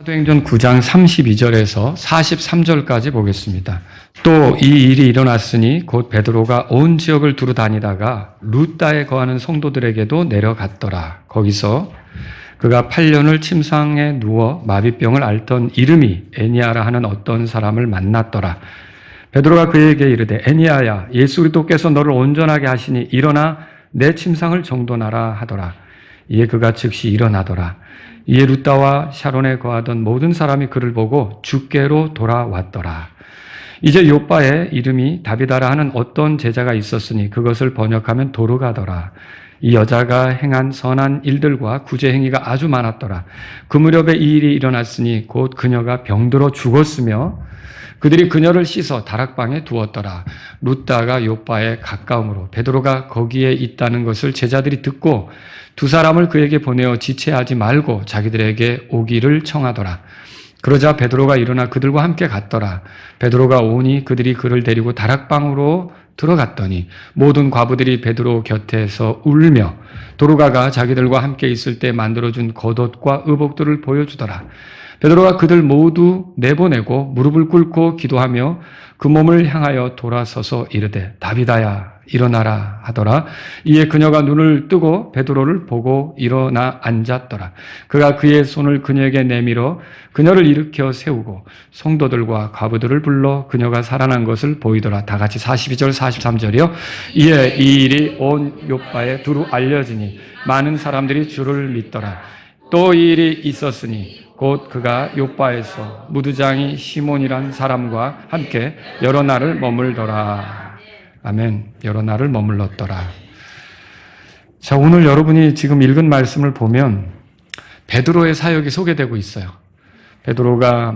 사도행전 9장 32절에서 43절까지 보겠습니다. 또 이 일이 일어났으니 곧 베드로가 온 지역을 두루 다니다가 루다에 거하는 성도들에게도 내려갔더라. 거기서 그가 8년을 침상에 누워 마비병을 앓던 이름이 에니아라 하는 어떤 사람을 만났더라. 베드로가 그에게 이르되 에니아야, 예수 그리스도께서 너를 온전하게 하시니 일어나 내 침상을 정돈하라 하더라. 이에 그가 즉시 일어나더라. 이에 루다와 샤론에 거하던 모든 사람이 그를 보고 주께로 돌아왔더라. 이제 요바에 이름이 다비다라 하는 어떤 제자가 있었으니 그것을 번역하면 도르가더라. 이 여자가 행한 선한 일들과 구제 행위가 아주 많았더라. 그 무렵에 이 일이 일어났으니 곧 그녀가 병들어 죽었으며 그들이 그녀를 씻어 다락방에 두었더라. 루다가 요바에 가까움으로 베드로가 거기에 있다는 것을 제자들이 듣고 두 사람을 그에게 보내어 지체하지 말고 자기들에게 오기를 청하더라. 그러자 베드로가 일어나 그들과 함께 갔더라. 베드로가 오니 그들이 그를 데리고 다락방으로 들어갔더니 모든 과부들이 베드로 곁에서 울며 도르가가 자기들과 함께 있을 때 만들어준 겉옷과 의복들을 보여주더라. 베드로가 그들 모두 내보내고 무릎을 꿇고 기도하며 그 몸을 향하여 돌아서서 이르되 다비다야 일어나라 하더라. 이에 그녀가 눈을 뜨고 베드로를 보고 일어나 앉았더라. 그가 그의 손을 그녀에게 내밀어 그녀를 일으켜 세우고 성도들과 과부들을 불러 그녀가 살아난 것을 보이더라. 다 같이 42절 43절이요. 이에 이 일이 온 요바에 두루 알려지니 많은 사람들이 주를 믿더라. 또 이 일이 있었으니 곧 그가 요바에서 무두장이 시몬이란 사람과 함께 여러 날을 머물더라. 아멘. 여러 날을 머물렀더라. 자, 오늘 여러분이 지금 읽은 말씀을 보면 베드로의 사역이 소개되고 있어요. 베드로가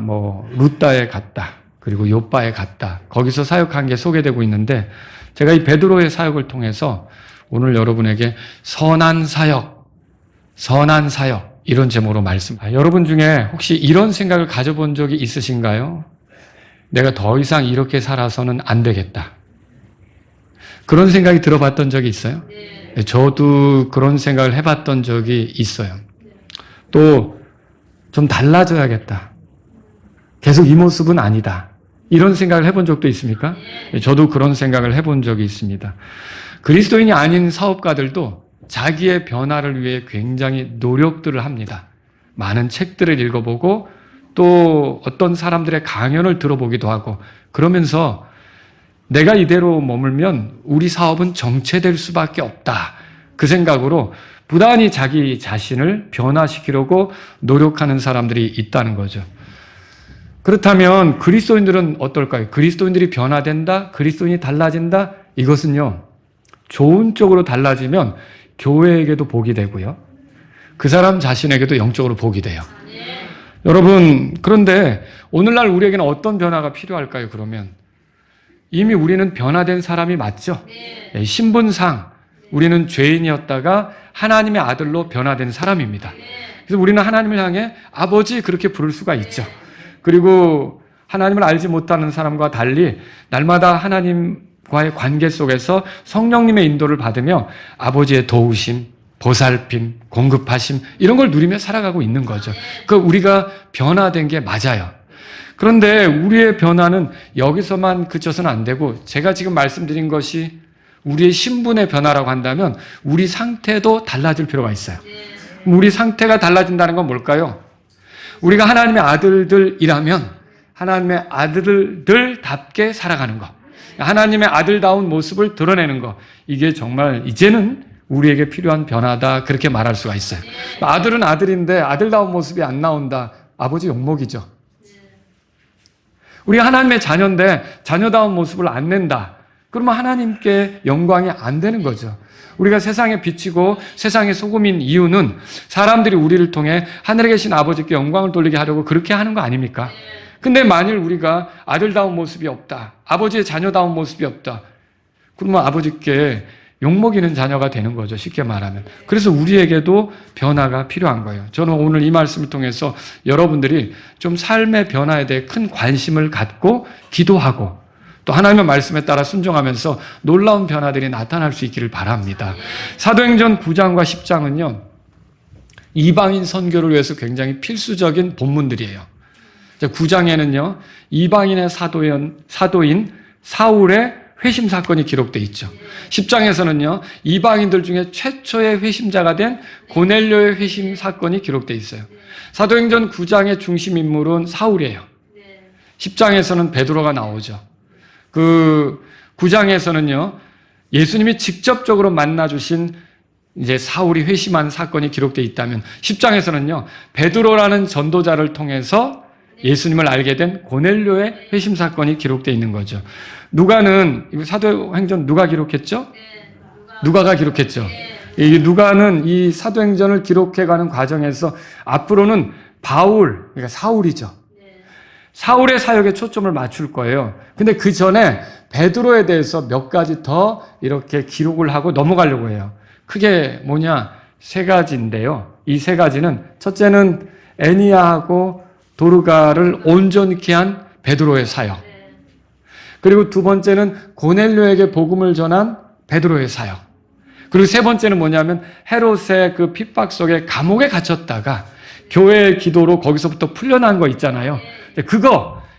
루다에 갔다. 그리고 요바에 갔다. 거기서 사역한 게 소개되고 있는데 제가 이 베드로의 사역을 통해서 오늘 여러분에게 선한 사역 이런 제목으로 여러분 중에 혹시 이런 생각을 가져본 적이 있으신가요? 내가 더 이상 이렇게 살아서는 안 되겠다. 그런 생각이 들어봤던 적이 있어요? 네. 저도 그런 생각을 해봤던 적이 있어요. 또 좀 달라져야겠다. 계속 이 모습은 아니다. 이런 생각을 해본 적도 있습니까? 저도 그런 생각을 해본 적이 있습니다. 그리스도인이 아닌 사업가들도 자기의 변화를 위해 굉장히 노력들을 합니다. 많은 책들을 읽어보고 또 어떤 사람들의 강연을 들어보기도 하고 그러면서 내가 이대로 머물면 우리 사업은 정체될 수밖에 없다. 그 생각으로 부단히 자기 자신을 변화시키려고 노력하는 사람들이 있다는 거죠. 그렇다면 그리스도인들은 어떨까요? 그리스도인들이 변화된다? 그리스도인이 달라진다? 이것은요, 좋은 쪽으로 달라지면 교회에게도 복이 되고요. 그 사람 자신에게도 영적으로 복이 돼요. 여러분, 그런데 오늘날 우리에게는 어떤 변화가 필요할까요? 그러면 이미 우리는 변화된 사람이 맞죠? 신분상 우리는 죄인이었다가 하나님의 아들로 변화된 사람입니다. 그래서 우리는 하나님을 향해 아버지 그렇게 부를 수가 있죠. 그리고 하나님을 알지 못하는 사람과 달리 날마다 하나님과의 관계 속에서 성령님의 인도를 받으며 아버지의 도우심, 보살핌, 공급하심 이런 걸 누리며 살아가고 있는 거죠. 우리가 변화된 게 맞아요. 그런데 우리의 변화는 여기서만 그쳐서는 안 되고 제가 지금 말씀드린 것이 우리의 신분의 변화라고 한다면 우리 상태도 달라질 필요가 있어요. 우리 상태가 달라진다는 건 뭘까요? 우리가 하나님의 아들들이라면 하나님의 아들들답게 살아가는 것, 하나님의 아들다운 모습을 드러내는 것, 이게 정말 이제는 우리에게 필요한 변화다 그렇게 말할 수가 있어요. 아들은 아들인데 아들다운 모습이 안 나온다. 아버지 욕먹이죠. 우리가 하나님의 자녀인데 자녀다운 모습을 안 낸다. 그러면 하나님께 영광이 안 되는 거죠. 우리가 세상에 비치고 세상의 소금인 이유는 사람들이 우리를 통해 하늘에 계신 아버지께 영광을 돌리게 하려고 그렇게 하는 거 아닙니까? 근데 만일 우리가 아들다운 모습이 없다. 아버지의 자녀다운 모습이 없다. 그러면 아버지께 욕먹이는 자녀가 되는 거죠. 쉽게 말하면. 그래서 우리에게도 변화가 필요한 거예요. 저는 오늘 이 말씀을 통해서 여러분들이 좀 삶의 변화에 대해 큰 관심을 갖고 기도하고 또 하나님의 말씀에 따라 순종하면서 놀라운 변화들이 나타날 수 있기를 바랍니다. 사도행전 9장과 10장은요. 이방인 선교를 위해서 굉장히 필수적인 본문들이에요. 9장에는요, 이방인의 사도인 사울의 회심 사건이 기록되어 있죠. 10장에서는요, 이방인들 중에 최초의 회심자가 된 고넬료의 회심 사건이 기록되어 있어요. 사도행전 9장의 중심 인물은 사울이에요. 10장에서는 베드로가 나오죠. 그 9장에서는요, 예수님이 직접적으로 만나주신 이제 사울이 회심한 사건이 기록되어 있다면 10장에서는요, 베드로라는 전도자를 통해서 예수님을 알게 된 고넬료의 회심 사건이 기록되어 있는 거죠. 누가는, 사도행전 누가 기록했죠? 누가가 기록했죠. 이 누가는 이 사도행전을 기록해가는 과정에서 앞으로는 바울, 그러니까 사울이죠. 사울의 사역에 초점을 맞출 거예요. 근데 그 전에 베드로에 대해서 몇 가지 더 이렇게 기록을 하고 넘어가려고 해요. 크게 뭐냐? 세 가지인데요. 이 세 가지는, 첫째는 애니야하고 도르가를 온전케 한 베드로의 사역. 그리고 두 번째는 고넬료에게 복음을 전한 베드로의 사역. 그리고 세 번째는 뭐냐면 헤롯의 그 핍박 속에 감옥에 갇혔다가 교회의 기도로 거기서부터 풀려난 거 있잖아요.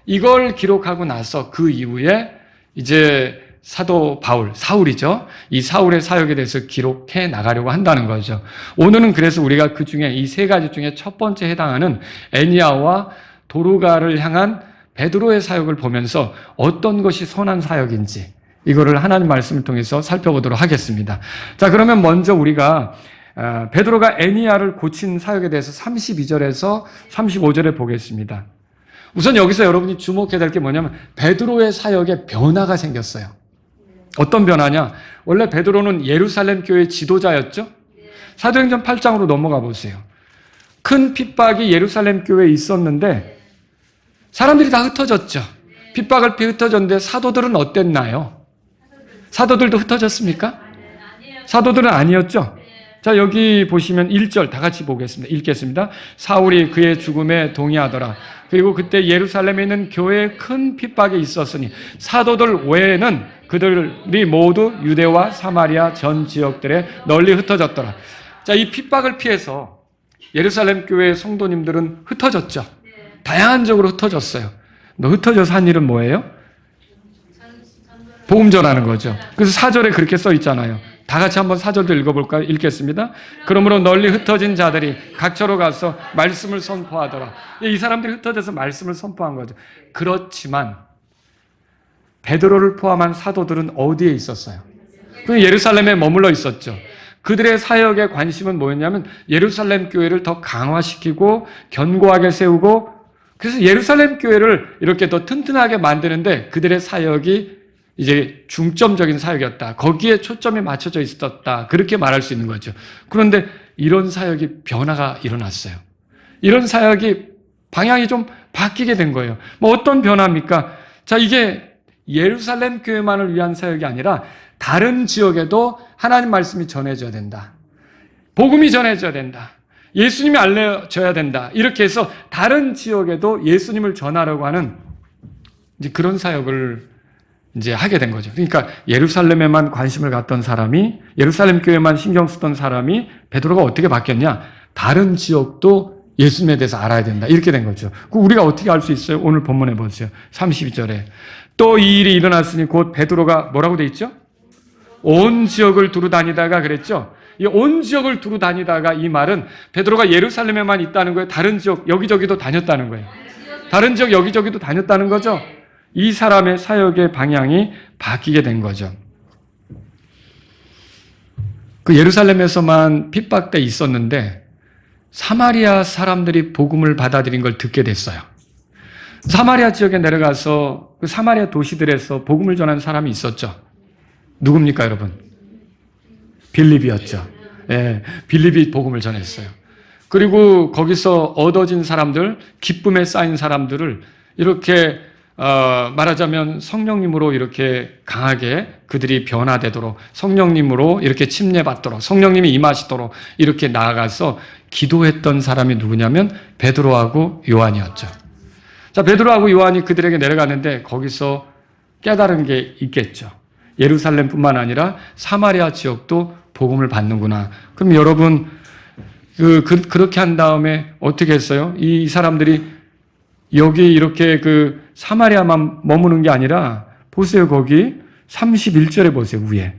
이걸 기록하고 나서 그 이후에 이제 사도 바울, 사울이죠. 이 사울의 사역에 대해서 기록해 나가려고 한다는 거죠. 오늘은 그래서 우리가 그 중에 이 세 가지 중에 첫 번째 해당하는 애니야와 도르가를 향한 베드로의 사역을 보면서 어떤 것이 선한 사역인지 이거를 하나님 말씀을 통해서 살펴보도록 하겠습니다. 자, 그러면 먼저 우리가 베드로가 애니야를 고친 사역에 대해서 32절에서 35절에 보겠습니다. 우선 여기서 여러분이 주목해야 될 게 뭐냐면 베드로의 사역에 변화가 생겼어요. 어떤 변화냐? 원래 베드로는 예루살렘 교회의 지도자였죠? 사도행전 8장으로 넘어가 보세요. 큰 핍박이 예루살렘 교회에 있었는데 사람들이 다 흩어졌죠. 핍박을 피해 흩어졌는데 사도들은 어땠나요? 사도들도 흩어졌습니까? 사도들은 아니었죠. 자, 여기 보시면 1절 다 같이 보겠습니다. 읽겠습니다. 사울이 그의 죽음에 동의하더라. 그리고 그때 예루살렘에 있는 교회에 큰 핍박이 있었으니 사도들 외에는 그들이 모두 유대와 사마리아 전 지역들에 널리 흩어졌더라. 자, 이 핍박을 피해서 예루살렘 교회의 성도님들은 흩어졌죠. 다양한 쪽으로 흩어졌어요. 흩어져서 한 일은 뭐예요? 복음 전하는 거죠. 그래서 4절에 그렇게 써 있잖아요. 다 같이 한번 4절도 읽어볼까요? 읽겠습니다. 그러므로 널리 흩어진 자들이 각처로 가서 말씀을 선포하더라. 이 사람들이 흩어져서 말씀을 선포한 거죠. 그렇지만 베드로를 포함한 사도들은 어디에 있었어요? 그 예루살렘에 머물러 있었죠. 그들의 사역의 관심은 뭐였냐면 예루살렘 교회를 더 강화시키고 견고하게 세우고, 그래서 예루살렘 교회를 이렇게 더 튼튼하게 만드는데 그들의 사역이 이제 중점적인 사역이었다. 거기에 초점이 맞춰져 있었다. 그렇게 말할 수 있는 거죠. 그런데 이런 사역이 변화가 일어났어요. 이런 사역이 방향이 좀 바뀌게 된 거예요. 뭐 어떤 변화입니까? 자, 이게 예루살렘 교회만을 위한 사역이 아니라 다른 지역에도 하나님 말씀이 전해져야 된다. 복음이 전해져야 된다. 예수님이 알려져야 된다. 이렇게 해서 다른 지역에도 예수님을 전하려고 하는 이제 그런 사역을 이제 하게 된 거죠. 그러니까 예루살렘에만 관심을 갖던 사람이, 예루살렘 교회만 신경 쓰던 사람이 베드로가 어떻게 바뀌었냐? 다른 지역도 예수님에 대해서 알아야 된다. 이렇게 된 거죠. 우리가 어떻게 알 수 있어요? 오늘 본문에 보세요. 32절에. 또 이 일이 일어났으니 곧 베드로가 뭐라고 돼 있죠? 온 지역을 두루 다니다가 그랬죠? 이 온 지역을 두루 다니다가 이 말은 베드로가 예루살렘에만 있다는 거예요? 다른 지역 여기저기도 다녔다는 거예요? 다른 지역 여기저기도 다녔다는 거죠? 이 사람의 사역의 방향이 바뀌게 된 거죠. 그 예루살렘에서만 핍박돼 있었는데 사마리아 사람들이 복음을 받아들인 걸 듣게 됐어요. 사마리아 지역에 내려가서 그 사마리아 도시들에서 복음을 전하는 사람이 있었죠. 누굽니까, 여러분? 빌립이었죠. 예, 빌립이 복음을 전했어요. 그리고 거기서 얻어진 사람들, 기쁨에 쌓인 사람들을 이렇게 말하자면 성령님으로 이렇게 강하게 그들이 변화되도록, 성령님으로 이렇게 침례받도록, 성령님이 임하시도록 이렇게 나아가서 기도했던 사람이 누구냐면 베드로하고 요한이었죠. 자, 베드로하고 요한이 그들에게 내려갔는데 거기서 깨달은 게 있겠죠. 예루살렘뿐만 아니라 사마리아 지역도 복음을 받는구나. 그럼 여러분, 그렇게 한 다음에 어떻게 했어요? 이 사람들이 여기 이렇게 사마리아만 머무는 게 아니라 보세요. 거기 31절에 보세요. 위에.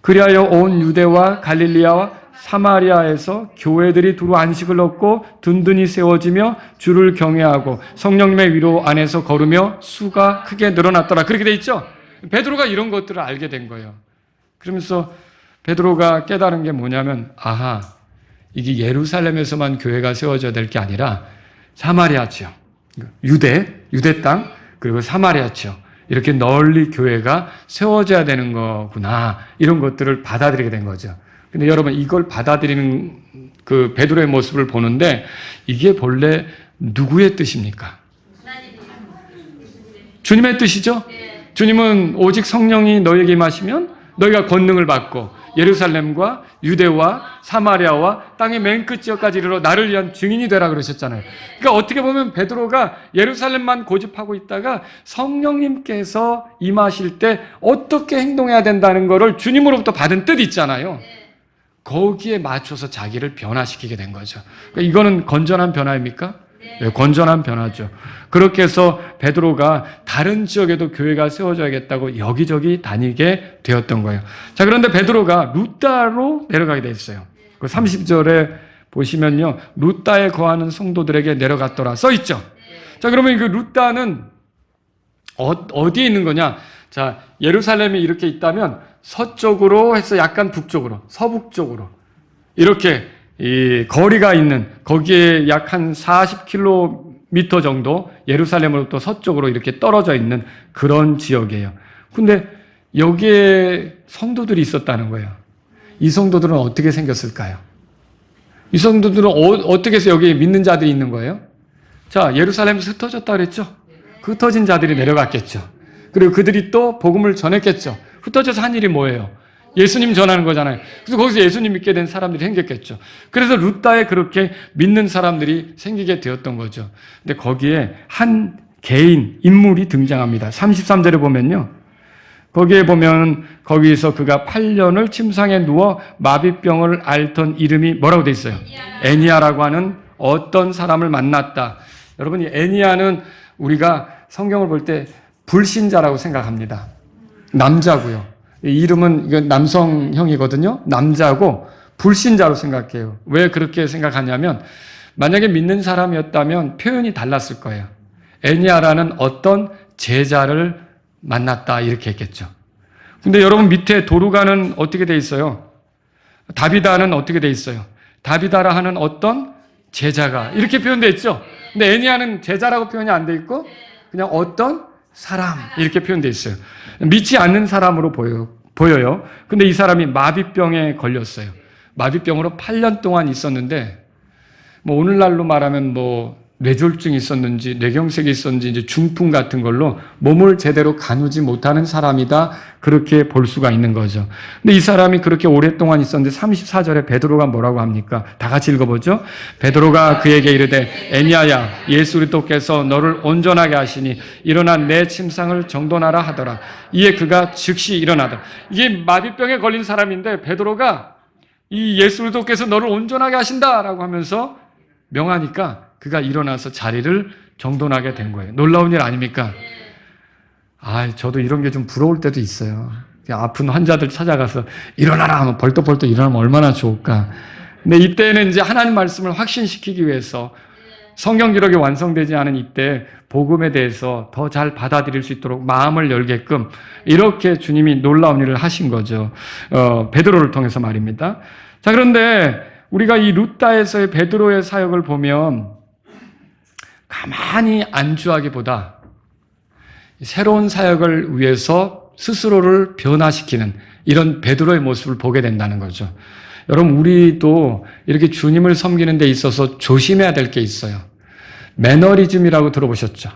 그리하여 온 유대와 갈릴리아와 사마리아에서 교회들이 두루 안식을 얻고 든든히 세워지며 주를 경외하고 성령님의 위로 안에서 걸으며 수가 크게 늘어났더라. 그렇게 돼 있죠? 베드로가 이런 것들을 알게 된 거예요. 그러면서 베드로가 깨달은 게 뭐냐면, 아하, 이게 예루살렘에서만 교회가 세워져야 될 게 아니라 사마리아지요. 유대 땅, 그리고 사마리아지요. 이렇게 널리 교회가 세워져야 되는 거구나. 이런 것들을 받아들이게 된 거죠. 근데 여러분, 이걸 받아들이는 베드로의 모습을 보는데 이게 본래 누구의 뜻입니까? 주님의 뜻이죠? 주님은 오직 성령이 너에게 임하시면 너희가 권능을 받고 예루살렘과 유대와 사마리아와 땅의 맨 끝 지역까지 이르러 나를 위한 증인이 되라 그러셨잖아요. 그러니까 어떻게 보면 베드로가 예루살렘만 고집하고 있다가 성령님께서 임하실 때 어떻게 행동해야 된다는 것을 주님으로부터 받은 뜻 있잖아요. 거기에 맞춰서 자기를 변화시키게 된 거죠. 그러니까 이거는 건전한 변화입니까? 네, 건전한 변화죠. 그렇게 해서 베드로가 다른 지역에도 교회가 세워져야겠다고 여기저기 다니게 되었던 거예요. 자, 그런데 베드로가 루다로 내려가게 돼 있어요. 그 30절에 보시면요, 루다에 거하는 성도들에게 내려갔더라 써 있죠. 자, 그러면 그 루다는 어디에 있는 거냐? 자, 예루살렘이 이렇게 있다면 서쪽으로 해서 약간 북쪽으로, 서북쪽으로 이렇게 이 거리가 있는, 거기에 약 한 40km 정도 예루살렘으로부터 서쪽으로 이렇게 떨어져 있는 그런 지역이에요. 근데 여기에 성도들이 있었다는 거예요. 이 성도들은 어떻게 생겼을까요? 이 성도들은 어떻게 해서 여기에 믿는 자들이 있는 거예요? 자, 예루살렘에서 흩어졌다 그랬죠? 그 흩어진 자들이 내려갔겠죠. 그리고 그들이 또 복음을 전했겠죠. 흩어져서 한 일이 뭐예요? 예수님 전하는 거잖아요. 그래서 거기서 예수님 믿게 된 사람들이 생겼겠죠. 그래서 루다에 그렇게 믿는 사람들이 생기게 되었던 거죠. 근데 거기에 한 개인, 인물이 등장합니다. 33절에 보면요. 거기에 보면 거기서 그가 8년을 침상에 누워 마비병을 앓던 이름이 뭐라고 돼 있어요? 애니아라고 하는 어떤 사람을 만났다. 여러분, 이 애니아는 우리가 성경을 볼 때 불신자라고 생각합니다. 남자고요. 이름은 이건 남성형이거든요. 남자고 불신자로 생각해요. 왜 그렇게 생각하냐면 만약에 믿는 사람이었다면 표현이 달랐을 거예요. 애니아라는 어떤 제자를 만났다 이렇게 했겠죠. 근데 여러분 밑에 도르가는 어떻게 돼 있어요? 다비다는 어떻게 돼 있어요? 다비다라 하는 어떤 제자가 이렇게 표현되어 있죠. 근데 애니아는 제자라고 표현이 안 돼 있고 그냥 어떤 사람 이렇게 표현되어 있어요. 믿지 않는 사람으로 보여요. 근데 이 사람이 마비병에 걸렸어요. 마비병으로 8년 동안 있었는데 뭐 오늘날로 말하면 뭐 뇌졸중이 있었는지 뇌경색이 있었는지 이제 중풍 같은 걸로 몸을 제대로 가누지 못하는 사람이다. 그렇게 볼 수가 있는 거죠. 근데 이 사람이 그렇게 오랫동안 있었는데 34절에 베드로가 뭐라고 합니까? 다 같이 읽어보죠. 베드로가 그에게 이르되 애니아야 예수 그리스도께서 너를 온전하게 하시니 일어나 내 침상을 정돈하라 하더라. 이에 그가 즉시 일어나더라. 이게 마비병에 걸린 사람인데 베드로가 이 예수 그리스도께서 너를 온전하게 하신다라고 하면서 명하니까 그가 일어나서 자리를 정돈하게 된 거예요. 놀라운 일 아닙니까? 저도 이런 게 좀 부러울 때도 있어요. 아픈 환자들 찾아가서 일어나라 하면 벌떡벌떡 일어나면 얼마나 좋을까. 근데 이때는 이제 하나님 말씀을 확신시키기 위해서 성경 기록이 완성되지 않은 이때 복음에 대해서 더 잘 받아들일 수 있도록 마음을 열게끔 이렇게 주님이 놀라운 일을 하신 거죠. 베드로를 통해서 말입니다. 자, 그런데 우리가 이 루다에서의 베드로의 사역을 보면 가만히 안주하기보다 새로운 사역을 위해서 스스로를 변화시키는 이런 베드로의 모습을 보게 된다는 거죠. 여러분, 우리도 이렇게 주님을 섬기는 데 있어서 조심해야 될 게 있어요. 매너리즘이라고 들어보셨죠?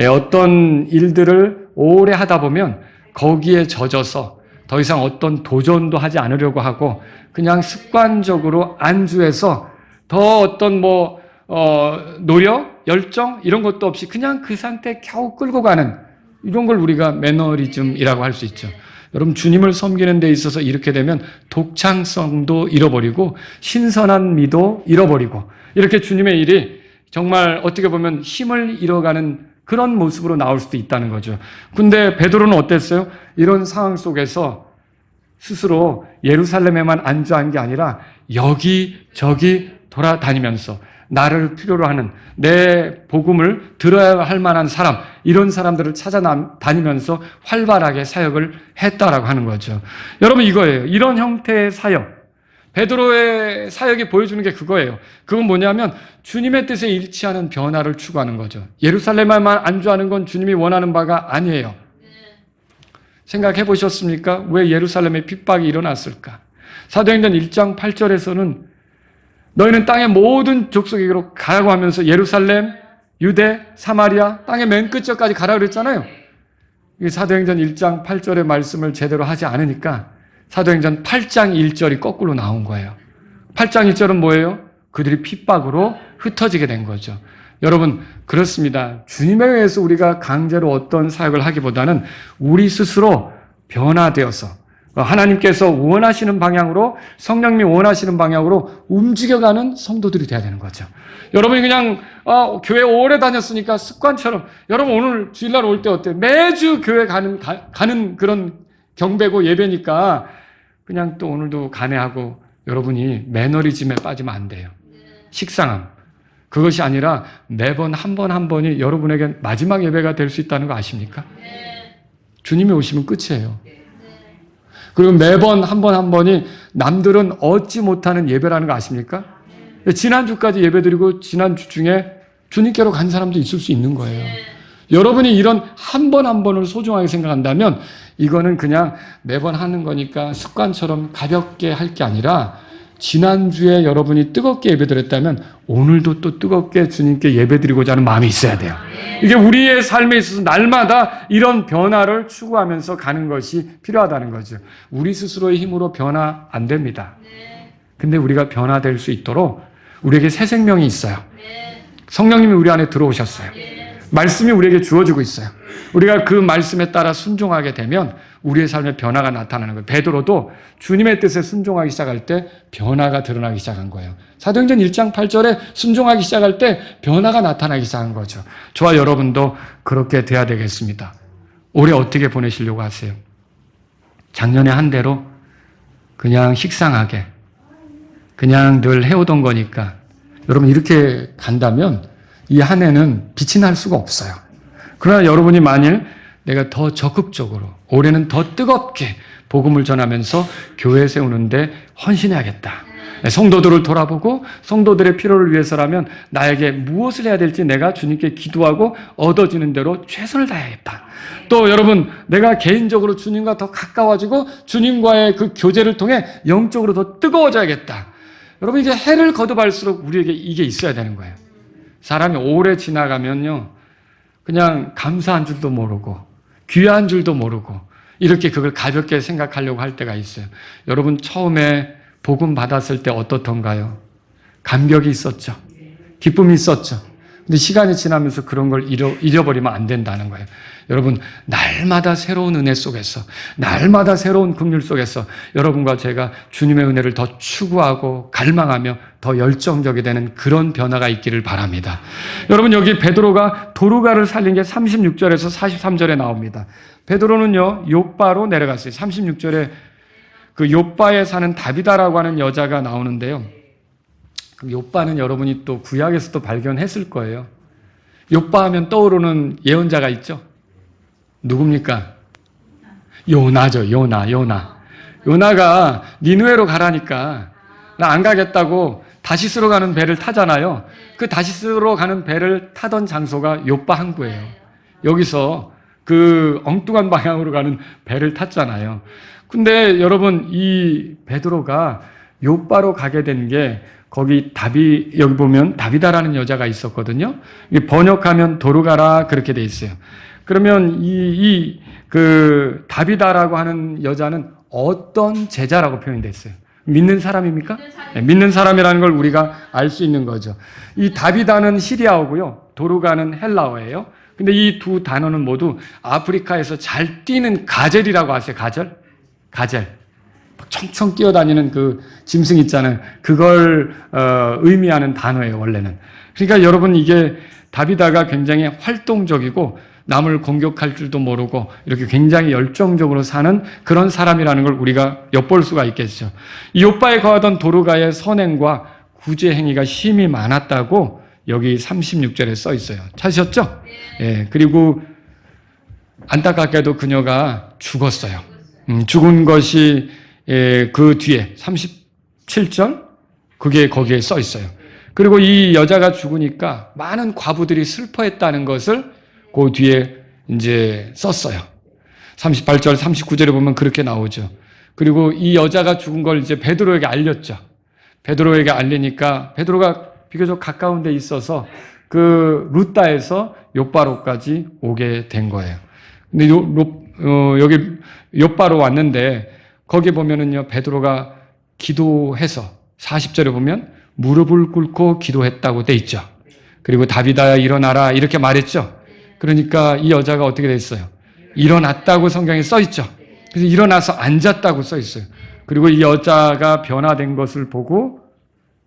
어떤 일들을 오래 하다 보면 거기에 젖어서 더 이상 어떤 도전도 하지 않으려고 하고 그냥 습관적으로 안주해서 더 어떤 노력, 열정 이런 것도 없이 그냥 그 상태에 겨우 끌고 가는 이런 걸 우리가 매너리즘이라고 할 수 있죠. 여러분 주님을 섬기는 데 있어서 이렇게 되면 독창성도 잃어버리고 신선한 미도 잃어버리고 이렇게 주님의 일이 정말 어떻게 보면 힘을 잃어가는 그런 모습으로 나올 수도 있다는 거죠. 근데 베드로는 어땠어요? 이런 상황 속에서 스스로 예루살렘에만 안주한 게 아니라 여기저기 돌아다니면서 나를 필요로 하는 내 복음을 들어야 할 만한 사람, 이런 사람들을 찾아다니면서 활발하게 사역을 했다라고 하는 거죠. 여러분 이거예요. 이런 형태의 사역. 베드로의 사역이 보여주는 게 그거예요. 그건 뭐냐면 주님의 뜻에 일치하는 변화를 추구하는 거죠. 예루살렘에만 안주하는 건 주님이 원하는 바가 아니에요. 생각해 보셨습니까? 왜 예루살렘에 핍박이 일어났을까? 사도행전 1장 8절에서는 너희는 땅의 모든 족속에게로 가라고 하면서 예루살렘, 유대, 사마리아, 땅의 맨 끝절까지 가라고 그랬잖아요. 이 사도행전 1장 8절의 말씀을 제대로 하지 않으니까 사도행전 8장 1절이 거꾸로 나온 거예요. 8장 1절은 뭐예요? 그들이 핍박으로 흩어지게 된 거죠. 여러분 그렇습니다. 주님에 의해서 우리가 강제로 어떤 사역을 하기보다는 우리 스스로 변화되어서 하나님께서 원하시는 방향으로, 성령님이 원하시는 방향으로 움직여가는 성도들이 돼야 되는 거죠. 여러분이 그냥 교회 오래 다녔으니까 습관처럼, 여러분 오늘 주일날 올 때 어때요? 매주 교회 가는 그런 경배고 예배니까 그냥 또 오늘도 가네하고 여러분이 매너리즘에 빠지면 안 돼요. 식상함. 그것이 아니라 매번 한 번 한 번이 여러분에게 마지막 예배가 될 수 있다는 거 아십니까? 주님이 오시면 끝이에요. 그리고 매번 한 번 한 번이 남들은 얻지 못하는 예배라는 거 아십니까? 지난주까지 예배드리고 지난주 중에 주님께로 간 사람도 있을 수 있는 거예요. 여러분이 이런 한 번 한 번을 소중하게 생각한다면 이거는 그냥 매번 하는 거니까 습관처럼 가볍게 할 게 아니라 지난주에 여러분이 뜨겁게 예배드렸다면 오늘도 또 뜨겁게 주님께 예배드리고자 하는 마음이 있어야 돼요. 이게 우리의 삶에 있어서 날마다 이런 변화를 추구하면서 가는 것이 필요하다는 거죠. 우리 스스로의 힘으로 변화 안 됩니다. 근데 우리가 변화될 수 있도록 우리에게 새 생명이 있어요. 성령님이 우리 안에 들어오셨어요. 말씀이 우리에게 주어지고 있어요. 우리가 그 말씀에 따라 순종하게 되면 우리의 삶에 변화가 나타나는 거예요. 베드로도 주님의 뜻에 순종하기 시작할 때 변화가 드러나기 시작한 거예요. 사도행전 1장 8절에 순종하기 시작할 때 변화가 나타나기 시작한 거죠. 저와 여러분도 그렇게 돼야 되겠습니다. 올해 어떻게 보내시려고 하세요? 작년에 한 대로 그냥 식상하게 그냥 늘 해오던 거니까 여러분 이렇게 간다면 이 한 해는 빛이 날 수가 없어요. 그러나 여러분이 만일 내가 더 적극적으로 올해는 더 뜨겁게 복음을 전하면서 교회 세우는데 헌신해야겠다. 성도들을 돌아보고 성도들의 필요를 위해서라면 나에게 무엇을 해야 될지 내가 주님께 기도하고 얻어지는 대로 최선을 다해야겠다. 또 여러분 내가 개인적으로 주님과 더 가까워지고 주님과의 그 교제를 통해 영적으로 더 뜨거워져야겠다. 여러분 이게 해를 거듭할수록 우리에게 이게 있어야 되는 거예요. 사람이 오래 지나가면요 그냥 감사한 줄도 모르고 귀한 줄도 모르고 이렇게 그걸 가볍게 생각하려고 할 때가 있어요. 여러분 처음에 복음 받았을 때 어떻던가요? 감격이 있었죠. 기쁨이 있었죠. 근데 시간이 지나면서 그런 걸 잃어버리면 안 된다는 거예요. 여러분 날마다 새로운 은혜 속에서 날마다 새로운 긍휼 속에서 여러분과 제가 주님의 은혜를 더 추구하고 갈망하며 더 열정적이 되는 그런 변화가 있기를 바랍니다. 여러분 여기 베드로가 도루가를 살린 게 36절에서 43절에 나옵니다. 베드로는요 욥바로 내려갔어요. 36절에 그 욥바에 사는 다비다라고 하는 여자가 나오는데요. 그 욥바는 여러분이 또 구약에서도 발견했을 거예요. 욥바 하면 떠오르는 예언자가 있죠. 누굽니까? 요나죠. 요나가 니느웨로 가라니까 나 안 가겠다고 다시스로 가는 배를 타잖아요. 그 다시스로 가는 배를 타던 장소가 욥바 항구예요. 여기서 그 엉뚱한 방향으로 가는 배를 탔잖아요. 근데 여러분 이 베드로가 욥바로 가게 된 게 거기 여기 보면 다비다라는 여자가 있었거든요. 번역하면 도루가라 그렇게 돼 있어요. 그러면 그 다비다라고 하는 여자는 어떤 제자라고 표현되어 있어요? 믿는 사람입니까? 네, 믿는 사람이라는 걸 우리가 알 수 있는 거죠. 이 다비다는 시리아어고요. 도루가는 헬라어예요. 근데 이 두 단어는 모두 아프리카에서 잘 뛰는 가젤이라고 아세요? 가젤? 가젤. 청청 뛰어다니는 그 짐승 있잖아요. 그걸 의미하는 단어예요, 원래는. 그러니까 여러분 이게 다비다가 굉장히 활동적이고 남을 공격할 줄도 모르고 이렇게 굉장히 열정적으로 사는 그런 사람이라는 걸 우리가 엿볼 수가 있겠죠. 이 욥바에 거하던 도르가의 선행과 구제 행위가 심히 많았다고 여기 36절에 써 있어요. 찾으셨죠? 예, 그리고 안타깝게도 그녀가 죽었어요. 죽은 것이 그 뒤에 37절 그게 거기에 써 있어요. 그리고 이 여자가 죽으니까 많은 과부들이 슬퍼했다는 것을 그 뒤에 이제 썼어요. 38절, 39절에 보면 그렇게 나오죠. 그리고 이 여자가 죽은 걸 이제 베드로에게 알렸죠. 베드로에게 알리니까 베드로가 비교적 가까운 데 있어서 그 룻다에서 욥바로까지 오게 된 거예요. 근데 여기 욥바로 왔는데 거기 보면은요, 베드로가 기도해서 40절에 보면 무릎을 꿇고 기도했다고 돼 있죠. 그리고 다비다야 일어나라 이렇게 말했죠. 그러니까 이 여자가 어떻게 됐어요? 일어났다고 성경에 써 있죠. 그래서 일어나서 앉았다고 써 있어요. 그리고 이 여자가 변화된 것을 보고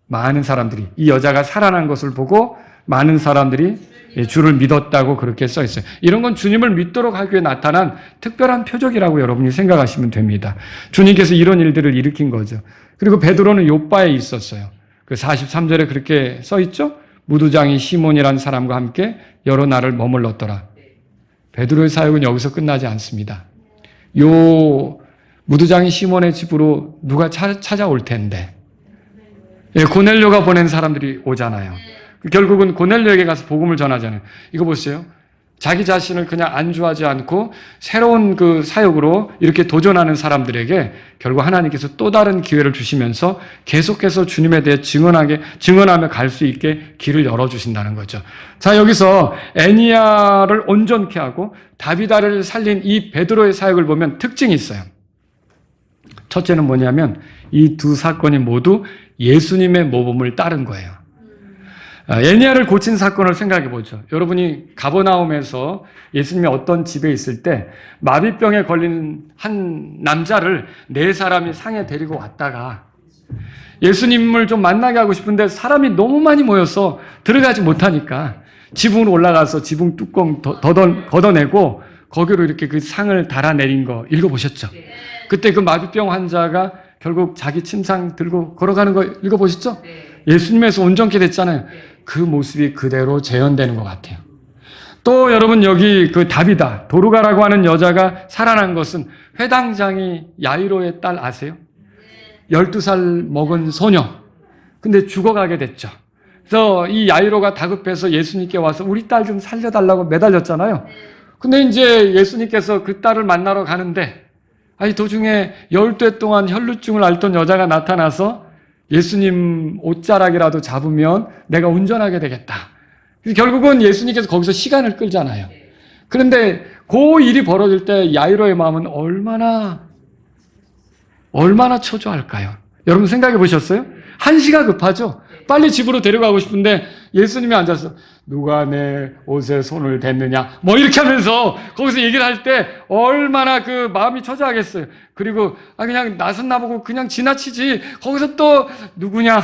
많은 사람들이, 이 여자가 살아난 것을 보고 많은 사람들이 주를 믿었다고 그렇게 써 있어요. 이런 건 주님을 믿도록 하기 위해 나타난 특별한 표적이라고 여러분이 생각하시면 됩니다. 주님께서 이런 일들을 일으킨 거죠. 그리고 베드로는 욥바에 있었어요. 그 43절에 그렇게 써 있죠. 무두장이 시몬이라는 사람과 함께 여러 날을 머물렀더라. 베드로의 사역은 여기서 끝나지 않습니다. 요 무두장이 시몬의 집으로 누가 찾아올 텐데, 고넬료가 보낸 사람들이 오잖아요. 결국은 고넬료에게 가서 복음을 전하잖아요. 이거 보세요. 자기 자신을 그냥 안주하지 않고 새로운 그 사역으로 이렇게 도전하는 사람들에게 결국 하나님께서 또 다른 기회를 주시면서 계속해서 주님에 대해 증언하며 갈 수 있게 길을 열어주신다는 거죠. 자, 여기서 애니야를 온전케 하고 다비다를 살린 이 베드로의 사역을 보면 특징이 있어요. 첫째는 뭐냐면 이 두 사건이 모두 예수님의 모범을 따른 거예요. 애니야를 고친 사건을 생각해 보죠. 여러분이 가버나움에서 예수님이 어떤 집에 있을 때 마비병에 걸린 한 남자를 네 사람이 상에 데리고 왔다가 예수님을 좀 만나게 하고 싶은데 사람이 너무 많이 모여서 들어가지 못하니까 지붕으로 올라가서 지붕 뚜껑 걷어내고 거기로 이렇게 그 상을 달아내린 거 읽어보셨죠? 그때 그 마비병 환자가 결국 자기 침상 들고 걸어가는 거 읽어보셨죠? 예수님에서 온전케 됐잖아요. 그 모습이 그대로 재현되는 것 같아요. 또 여러분 여기 그 다비다, 도르가라고 하는 여자가 살아난 것은 회당장이 야이로의 딸 아세요? 12살 먹은 소녀. 근데 죽어가게 됐죠. 그래서 이 야이로가 다급해서 예수님께 와서 우리 딸 좀 살려달라고 매달렸잖아요. 근데 이제 예수님께서 그 딸을 만나러 가는데 도중에 12해 동안 혈루증을 앓던 여자가 나타나서 예수님 옷자락이라도 잡으면 내가 운전하게 되겠다. 결국은 예수님께서 거기서 시간을 끌잖아요. 그런데 그 일이 벌어질 때 야이로의 마음은 얼마나 초조할까요? 여러분 생각해 보셨어요? 한시가 급하죠? 빨리 집으로 데려가고 싶은데 예수님이 앉아서 누가 내 옷에 손을 댔느냐 뭐 이렇게 하면서 거기서 얘기를 할 때 얼마나 그 마음이 초조하겠어요. 그리고 그냥 낯은 나보고 그냥 지나치지 거기서 또 누구냐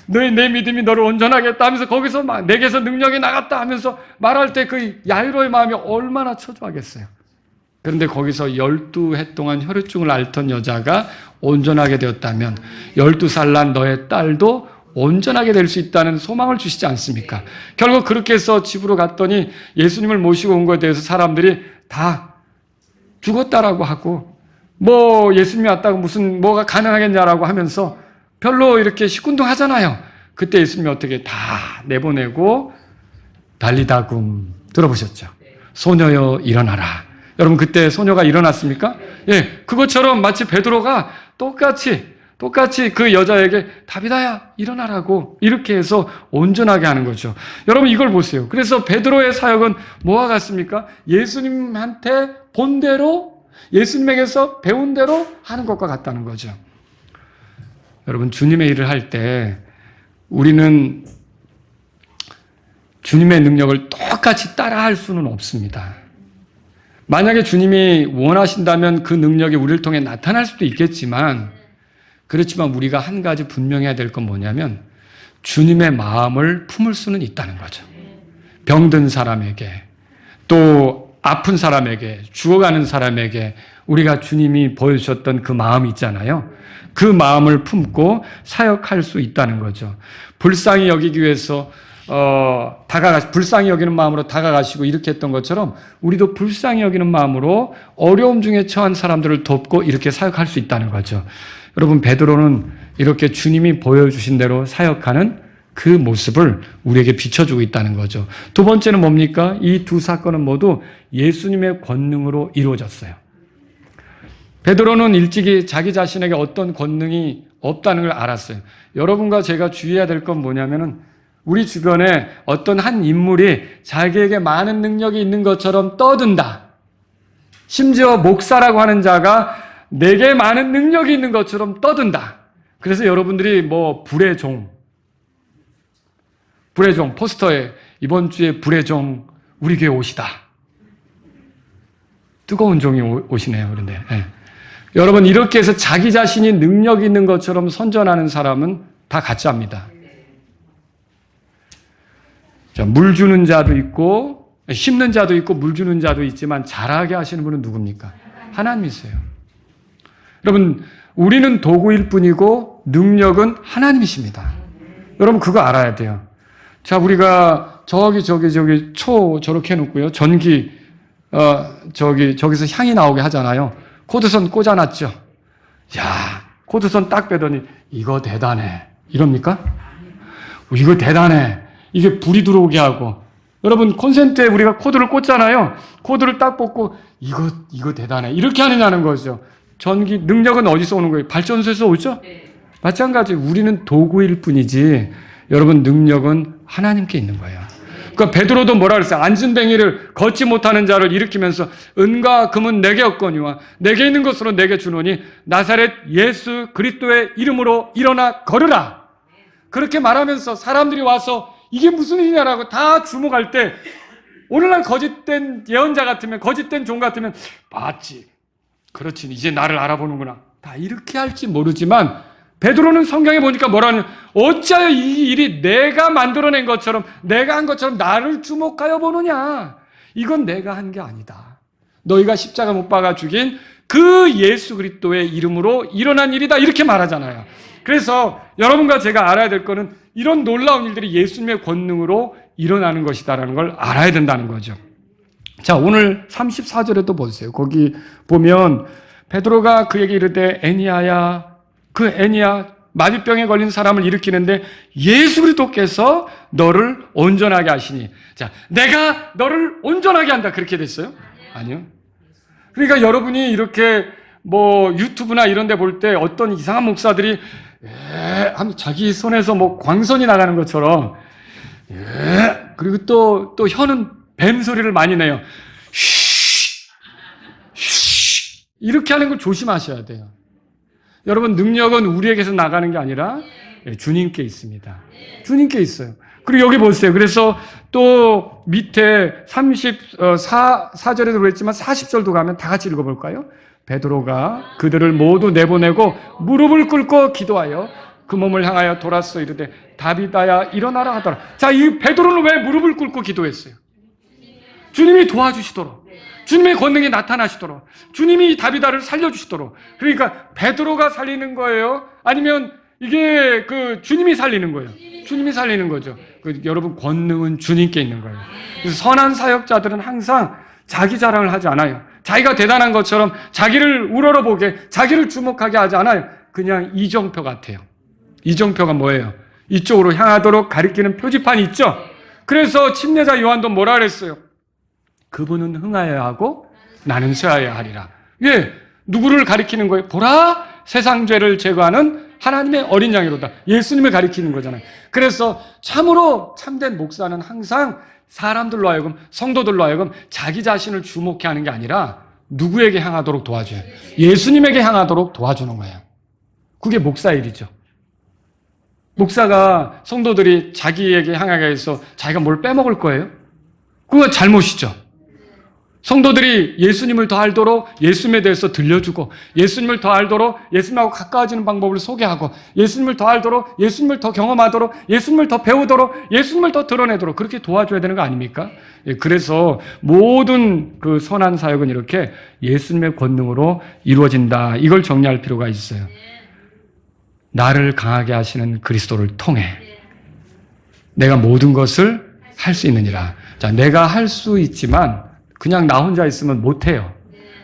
내 믿음이 너를 온전하겠다 하면서 거기서 막 내게서 능력이 나갔다 하면서 말할 때 그 야이로의 마음이 얼마나 초조하겠어요. 그런데 거기서 12해 동안 혈루증을 앓던 여자가 온전하게 되었다면 12살 난 너의 딸도 온전하게 될 수 있다는 소망을 주시지 않습니까? 결국 그렇게 해서 집으로 갔더니 예수님을 모시고 온 것에 대해서 사람들이 다 죽었다라고 하고 뭐 예수님이 왔다고 무슨 뭐가 가능하겠냐라고 하면서 별로 이렇게 시큰둥하잖아요. 그때 예수님이 어떻게 다 내보내고 달리다굼 들어보셨죠? 소녀여 일어나라. 여러분 그때 소녀가 일어났습니까? 예, 그것처럼 마치 베드로가 똑같이 그 여자에게 다비다야 일어나라고 이렇게 해서 온전하게 하는 거죠. 여러분 이걸 보세요. 그래서 베드로의 사역은 뭐와 같습니까? 예수님한테 본 대로 예수님에게서 배운 대로 하는 것과 같다는 거죠. 여러분 주님의 일을 할 때 우리는 주님의 능력을 똑같이 따라할 수는 없습니다. 만약에 주님이 원하신다면 그 능력이 우리를 통해 나타날 수도 있겠지만, 그렇지만 우리가 한 가지 분명해야 될 건 뭐냐면 주님의 마음을 품을 수는 있다는 거죠. 병든 사람에게, 또 아픈 사람에게, 죽어가는 사람에게 우리가 주님이 보여주셨던 그 마음이 있잖아요. 그 마음을 품고 사역할 수 있다는 거죠. 불쌍히 여기기 위해서 불쌍히 여기는 마음으로 다가가시고 이렇게 했던 것처럼 우리도 불쌍히 여기는 마음으로 어려움 중에 처한 사람들을 돕고 이렇게 사역할 수 있다는 거죠. 여러분, 베드로는 이렇게 주님이 보여주신 대로 사역하는 그 모습을 우리에게 비춰주고 있다는 거죠. 두 번째는 뭡니까? 이 두 사건은 모두 예수님의 권능으로 이루어졌어요. 베드로는 일찍이 자기 자신에게 어떤 권능이 없다는 걸 알았어요. 여러분과 제가 주의해야 될 건 뭐냐면은 우리 주변에 어떤 한 인물이 자기에게 많은 능력이 있는 것처럼 떠든다. 심지어 목사라고 하는 자가 내게 많은 능력이 있는 것처럼 떠든다. 그래서 여러분들이 불의 종 포스터에 이번 주에 불의 종 우리 교회 오시다. 뜨거운 종이 오시네요. 그런데 여러분, 이렇게 해서 자기 자신이 능력이 있는 것처럼 선전하는 사람은 다 가짜입니다. 자, 물 주는 자도 있고 심는 자도 있고 물 주는 자도 있지만 잘하게 하시는 분은 누굽니까? 하나님이세요. 여러분, 우리는 도구일 뿐이고 능력은 하나님이십니다. 여러분, 그거 알아야 돼요. 자, 우리가 저기 초 저렇게 해놓고요. 전기 저기서 향이 나오게 하잖아요. 코드선 꽂아놨죠. 야, 코드선 딱 빼더니 이거 대단해. 이럽니까? 이거 대단해. 이게 불이 들어오게 하고. 여러분, 콘센트에 우리가 코드를 꽂잖아요. 코드를 딱 뽑고 이거 대단해. 이렇게 하느냐는 거죠. 전기 능력은 어디서 오는 거예요? 발전소에서 오죠? 마찬가지 우리는 도구일 뿐이지 여러분, 능력은 하나님께 있는 거예요. 그러니까 베드로도 뭐라 그랬어요? 안진뱅이를 걷지 못하는 자를 일으키면서 은과 금은 내게 없거니와 내게 있는 것으로 내게 주노니 나사렛 예수 그리스도의 이름으로 일어나 걸으라. 그렇게 말하면서 사람들이 와서 이게 무슨 일이냐라고 다 주목할 때 오늘날 거짓된 예언자 같으면, 거짓된 종 같으면 봤지. 그렇지, 이제 나를 알아보는구나. 다 이렇게 할지 모르지만 베드로는 성경에 보니까 뭐라는, 어찌하여 이 일이 내가 만들어낸 것처럼, 내가 한 것처럼 나를 주목하여 보느냐. 이건 내가 한 게 아니다. 너희가 십자가 못 박아 죽인 그 예수 그리스도의 이름으로 일어난 일이다. 이렇게 말하잖아요. 그래서 여러분과 제가 알아야 될 거는 이런 놀라운 일들이 예수님의 권능으로 일어나는 것이다라는 걸 알아야 된다는 거죠. 자, 오늘 34절에도 보세요. 거기 보면 베드로가 그에게 이르되 애니야야, 그 애니야, 마비병에 걸린 사람을 일으키는데 예수 그리스도께서 너를 온전하게 하시니. 자, 내가 너를 온전하게 한다. 그렇게 됐어요? 아니요. 그러니까 여러분이 이렇게 유튜브나 이런 데 볼 때 어떤 이상한 목사들이 하면 자기 손에서 광선이 나가는 것처럼 그리고 또 혀는 뱀 소리를 많이 내요. 이렇게 하는 걸 조심하셔야 돼요. 여러분, 능력은 우리에게서 나가는 게 아니라 주님께 있습니다. 주님께 있어요. 그리고 여기 보세요. 그래서 또 밑에 34절에도 그랬지만 40절도 가면 다 같이 읽어볼까요? 베드로가 그들을 모두 내보내고 무릎을 꿇고 기도하여 그 몸을 향하여 돌았어 이르되 다비다야 일어나라 하더라. 자, 이 베드로는 왜 무릎을 꿇고 기도했어요? 주님이 도와주시도록, 주님의 권능이 나타나시도록, 주님이 다비다를 살려주시도록. 그러니까 베드로가 살리는 거예요? 아니면 이게 주님이 살리는 거예요? 주님이 살리는 거죠. 여러분, 권능은 주님께 있는 거예요. 그래서 선한 사역자들은 항상 자기 자랑을 하지 않아요. 자기가 대단한 것처럼 자기를 우러러보게, 자기를 주목하게 하지 않아요. 그냥 이정표 같아요. 이정표가 뭐예요? 이쪽으로 향하도록 가리키는 표지판이 있죠? 그래서 침례자 요한도 뭐라 그랬어요? 그분은 흥하여야 하고 나는 쇠하여야 하리라. 예, 누구를 가리키는 거예요? 보라, 세상 죄를 제거하는 하나님의 어린 양이로다. 예수님을 가리키는 거잖아요. 그래서 참으로 참된 목사는 항상 사람들로 하여금, 성도들로 하여금 자기 자신을 주목해 하는 게 아니라 누구에게 향하도록 도와줘요? 예수님에게 향하도록 도와주는 거예요. 그게 목사 일이죠. 목사가 성도들이 자기에게 향하게 해서 자기가 뭘 빼먹을 거예요? 그거 잘못이죠. 성도들이 예수님을 더 알도록 예수님에 대해서 들려주고, 예수님을 더 알도록 예수님하고 가까워지는 방법을 소개하고, 예수님을 더 알도록 예수님을 더 경험하도록, 예수님을 더 배우도록, 예수님을 더 드러내도록 그렇게 도와줘야 되는 거 아닙니까? 그래서 모든 그 선한 사역은 이렇게 예수님의 권능으로 이루어진다. 이걸 정리할 필요가 있어요. 나를 강하게 하시는 그리스도를 통해 내가 모든 것을 할 수 있느니라. 자, 내가 할 수 있지만 그냥 나 혼자 있으면 못해요.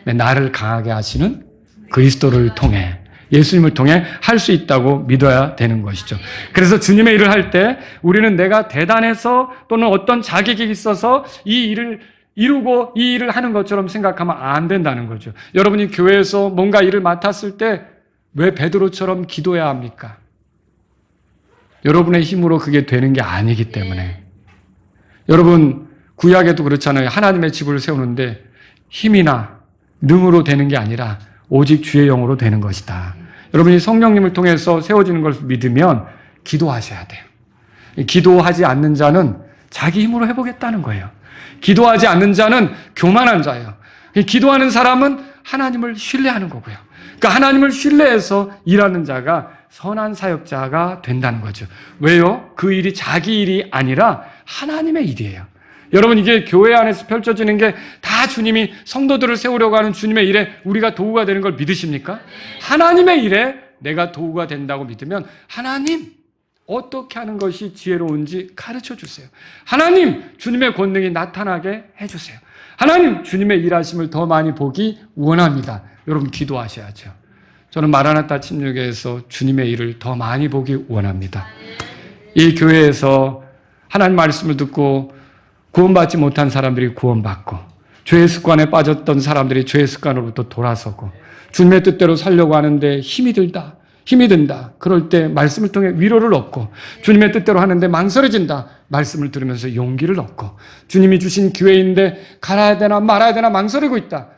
나를 강하게 하시는 그리스도를 통해, 예수님을 통해 할 수 있다고 믿어야 되는 것이죠. 그래서 주님의 일을 할 때 우리는 내가 대단해서 또는 어떤 자격이 있어서 이 일을 이루고 이 일을 하는 것처럼 생각하면 안 된다는 거죠. 여러분이 교회에서 뭔가 일을 맡았을 때 왜 베드로처럼 기도해야 합니까? 여러분의 힘으로 그게 되는 게 아니기 때문에. 여러분, 구약에도 그렇잖아요. 하나님의 집을 세우는데 힘이나 능으로 되는 게 아니라 오직 주의 영으로 되는 것이다. 여러분이 성령님을 통해서 세워지는 것을 믿으면 기도하셔야 돼요. 기도하지 않는 자는 자기 힘으로 해보겠다는 거예요. 기도하지 않는 자는 교만한 자예요. 기도하는 사람은 하나님을 신뢰하는 거고요. 그러니까 하나님을 신뢰해서 일하는 자가 선한 사역자가 된다는 거죠. 왜요? 그 일이 자기 일이 아니라 하나님의 일이에요. 여러분, 이게 교회 안에서 펼쳐지는 게 다 주님이 성도들을 세우려고 하는 주님의 일에 우리가 도구가 되는 걸 믿으십니까? 하나님의 일에 내가 도구가 된다고 믿으면 하나님 어떻게 하는 것이 지혜로운지 가르쳐 주세요. 하나님 주님의 권능이 나타나게 해주세요. 하나님 주님의 일하심을 더 많이 보기 원합니다. 여러분 기도하셔야죠. 저는 마라나타 침례교회에서 주님의 일을 더 많이 보기 원합니다. 이 교회에서 하나님 말씀을 듣고 구원받지 못한 사람들이 구원받고, 죄의 습관에 빠졌던 사람들이 죄의 습관으로부터 돌아서고, 주님의 뜻대로 살려고 하는데 힘이 든다. 그럴 때 말씀을 통해 위로를 얻고, 주님의 뜻대로 하는데 망설여진다. 말씀을 들으면서 용기를 얻고, 주님이 주신 기회인데 가야 되나 말아야 되나 망설이고 있다.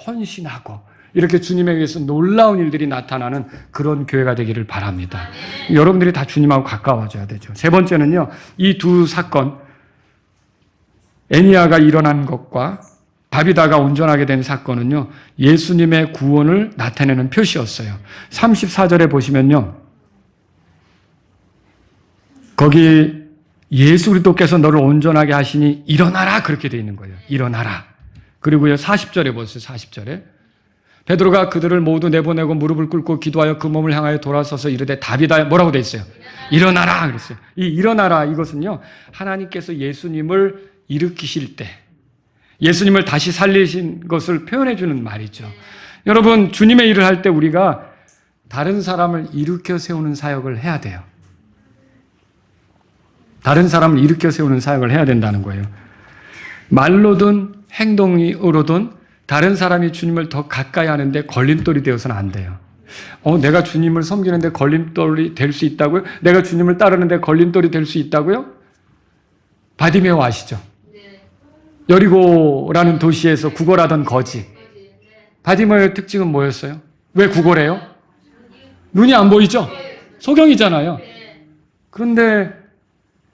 헌신하고, 이렇게 주님에 의해서 놀라운 일들이 나타나는 그런 교회가 되기를 바랍니다. 여러분들이 다 주님하고 가까워져야 되죠. 세 번째는요, 이 두 사건, 애니아가 일어난 것과 다비다가 온전하게 된 사건은요, 예수님의 구원을 나타내는 표시였어요. 34절에 보시면요, 거기 예수 그리스도께서 너를 온전하게 하시니 일어나라, 그렇게 되어 있는 거예요. 일어나라. 그리고요 40절에 보세요. 40절에 베드로가 그들을 모두 내보내고 무릎을 꿇고 기도하여 그 몸을 향하여 돌아서서 이르되 다비다, 뭐라고 되어 있어요? 일어나라 그랬어요. 이 일어나라 이것은요, 하나님께서 예수님을 일으키실 때 예수님을 다시 살리신 것을 표현해 주는 말이죠. 여러분, 주님의 일을 할 때 우리가 다른 사람을 일으켜 세우는 사역을 해야 돼요. 다른 사람을 일으켜 세우는 사역을 해야 된다는 거예요. 말로든 행동으로든 다른 사람이 주님을 더 가까이 하는데 걸림돌이 되어서는 안 돼요. 내가 주님을 섬기는데 걸림돌이 될 수 있다고요? 내가 주님을 따르는데 걸림돌이 될 수 있다고요? 바디메오 아시죠? 여리고라는 도시에서 구걸하던 거지. 바디메오의 특징은 뭐였어요? 왜 구걸해요? 눈이 안 보이죠? 소경이잖아요. 그런데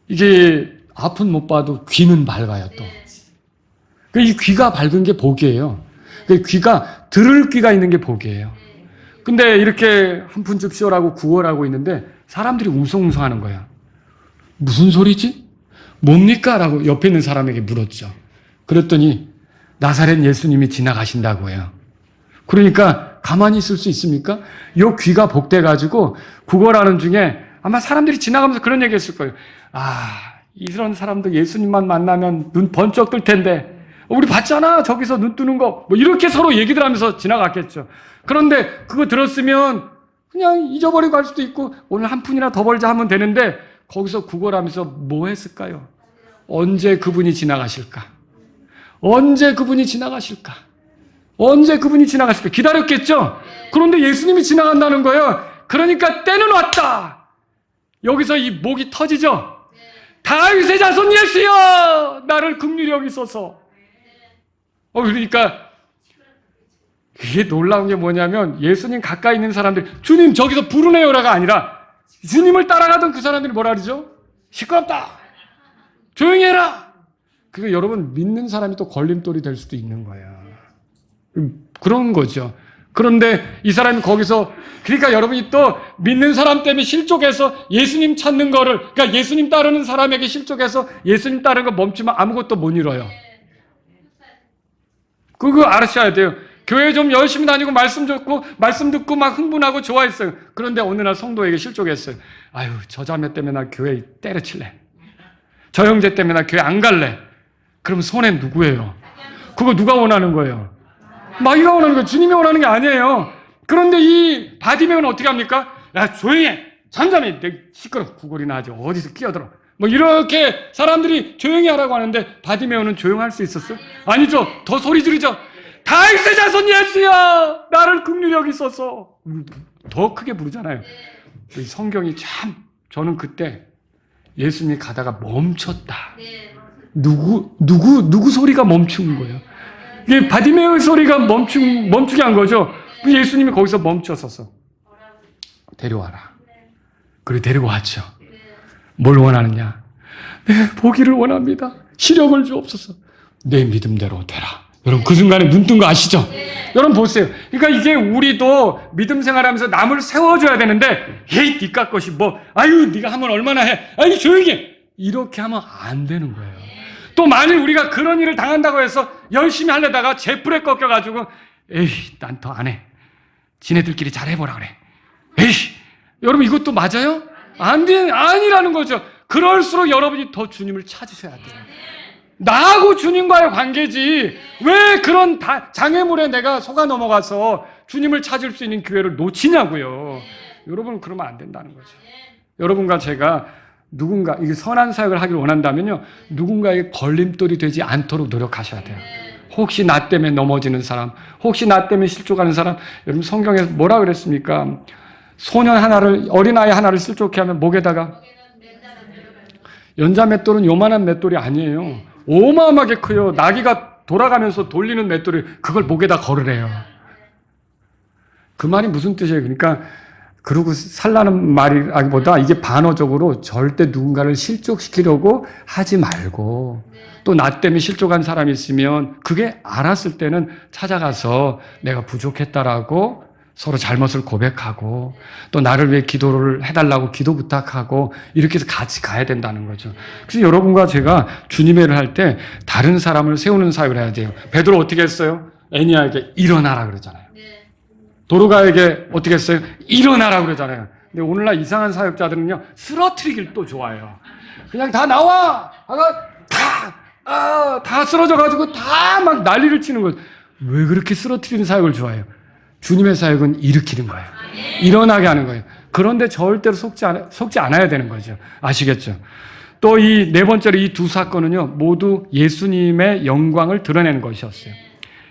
이게 앞은 못 봐도 귀는 밝아요, 또. 이 귀가 밝은 게 복이에요. 귀가, 들을 귀가 있는 게 복이에요. 근데 이렇게 한 푼 줍쇼라고 구걸하고 있는데 사람들이 웅성웅성하는 거야. 무슨 소리지? 뭡니까? 라고 옆에 있는 사람에게 물었죠. 그랬더니 나사렛 예수님이 지나가신다고 해요. 그러니까 가만히 있을 수 있습니까? 요 귀가 복돼가지고 구걸하는 중에 아마 사람들이 지나가면서 그런 얘기 했을 거예요. 이런 사람도 예수님만 만나면 눈 번쩍 뜰 텐데, 우리 봤잖아, 저기서 눈 뜨는 거. 뭐 이렇게 서로 얘기들 하면서 지나갔겠죠. 그런데 그거 들었으면 그냥 잊어버리고 갈 수도 있고, 오늘 한 푼이나 더 벌자 하면 되는데, 거기서 구걸하면서 뭐 했을까요? 언제 그분이 지나가실까? 언제 그분이 지나가실까? 언제 그분이 지나가실까? 기다렸겠죠? 그런데 예수님이 지나간다는 거예요. 그러니까 때는 왔다. 여기서 이 목이 터지죠? 다윗의 자손 예수여, 나를 긍휼히 여기소서. 그러니까 이게 놀라운 게 뭐냐면, 예수님 가까이 있는 사람들, 주님 저기서 부르네요라가 아니라 주님을 따라가던 그 사람들이 뭐라 그러죠? 시끄럽다, 조용히 해라. 그게 여러분 믿는 사람이 또 걸림돌이 될 수도 있는 거야. 그런 거죠. 그런데 이 사람이 거기서 그러니까 여러분이 또 믿는 사람 때문에 실족해서 예수님 찾는 거를 그러니까 예수님 따르는 사람에게 실족해서 예수님 따르는 거 멈추면 아무것도 못 이뤄요. 그거 알으셔야 돼요. 교회 좀 열심히 다니고 말씀 듣고 막 흥분하고 좋아했어요. 그런데 어느 날 성도에게 실족했어요. 아유, 저 자매 때문에 나 교회 때려칠래. 저 형제 때문에 나 교회 안 갈래. 그럼 손해 누구예요? 그거 누가 원하는 거예요? 마귀가 원하는 거예요. 주님이 원하는 게 아니에요. 그런데 이 바디메오는 어떻게 합니까? 야, 조용히 해. 잠잠해. 시끄러. 구걸이나 하지. 어디서 끼어들어. 뭐 이렇게 사람들이 조용히 하라고 하는데 바디메오는 조용할 수 있었어요? 아니죠. 더 소리 지르죠. 다윗의 자손 예수야, 나를 긍휼히 여기소서. 더 크게 부르잖아요. 이 성경이 참 저는 그때 예수님이 가다가 멈췄다. 누구 소리가 멈춘 거예요? 이게 바디메오의 소리가 멈추게 한 거죠. 예수님이 거기서 멈춰서서 데려와라. 그리고 데리고 왔죠. 뭘 원하느냐? 네, 보기를 원합니다. 시력을 주옵소서. 내 믿음대로 되라. 여러분 그 순간에 눈 뜬 거 아시죠? 여러분 보세요. 그러니까 이게 우리도 믿음 생활하면서 남을 세워줘야 되는데 에이 니까 것이 뭐 아유 네가 하면 얼마나 해. 아유 조용히 해. 이렇게 하면 안 되는 거예요. 또 만일 우리가 그런 일을 당한다고 해서 열심히 하려다가 제풀에 꺾여가지고 에이 난 더 안 해. 지네들끼리 잘 해보라 그래. 에이 여러분 이것도 맞아요? 아니라는 거죠. 그럴수록 여러분이 더 주님을 찾으셔야 돼요. 나하고 주님과의 관계지 왜 그런 장애물에 내가 속아 넘어가서 주님을 찾을 수 있는 기회를 놓치냐고요. 여러분 그러면 안 된다는 거죠. 여러분과 제가 누군가 이게 선한 사역을 하길 원한다면요, 누군가의 걸림돌이 되지 않도록 노력하셔야 돼요. 혹시 나 때문에 넘어지는 사람, 혹시 나 때문에 실족하는 사람, 여러분 성경에서 뭐라 그랬습니까? 어린아이 하나를 실족해 하면 목에다가 연자 맷돌은 요만한 맷돌이 아니에요. 어마어마하게 커요. 나귀가 돌아가면서 돌리는 맷돌이 그걸 목에다 걸으래요. 그 말이 무슨 뜻이에요? 그러니까 그러고 살라는 말이라기보다 이게 반어적으로 절대 누군가를 실족시키려고 하지 말고 또 나 때문에 실족한 사람이 있으면 그게 알았을 때는 찾아가서 내가 부족했다라고 서로 잘못을 고백하고 또 나를 위해 기도를 해달라고 기도 부탁하고 이렇게 해서 같이 가야 된다는 거죠. 그래서 여러분과 제가 주님의 일을 할 때 다른 사람을 세우는 사역을 해야 돼요. 베드로 어떻게 했어요? 애니아에게 일어나라 그러잖아요. 도르가에게 어떻게 했어요? 일어나라 그러잖아요. 근데 오늘날 이상한 사역자들은요, 쓰러뜨리길 또 좋아해요. 그냥 다 나와! 다 쓰러져가지고 다 막 난리를 치는 거예요. 왜 그렇게 쓰러뜨리는 사역을 좋아해요? 주님의 사역은 일으키는 거예요. 일어나게 하는 거예요. 그런데 절대로 속지 않아야 되는 거죠. 아시겠죠? 또 이 네 번째로 이 두 사건은요, 모두 예수님의 영광을 드러내는 것이었어요.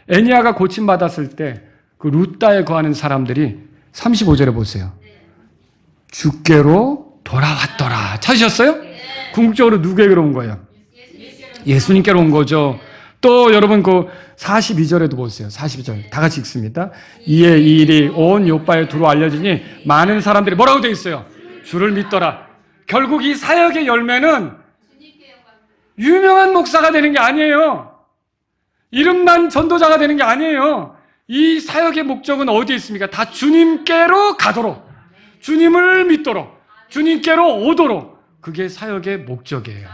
애니아가 고침받았을 때 그 루다에 거하는 사람들이 35절에 보세요. 주께로 돌아왔더라. 찾으셨어요? 궁극적으로 누구에게로 온 거예요? 예수님께로 온 거죠. 또 여러분 그 42절에도 보세요. 42절 다 같이 읽습니다. 이에 이 일이 온 요바에 두루 알려지니 많은 사람들이 뭐라고 되어 있어요? 주를 믿더라. 결국 이 사역의 열매는 유명한 목사가 되는 게 아니에요. 이름난 전도자가 되는 게 아니에요. 이 사역의 목적은 어디에 있습니까? 다 주님께로 가도록, 주님을 믿도록, 주님께로 오도록, 그게 사역의 목적이에요.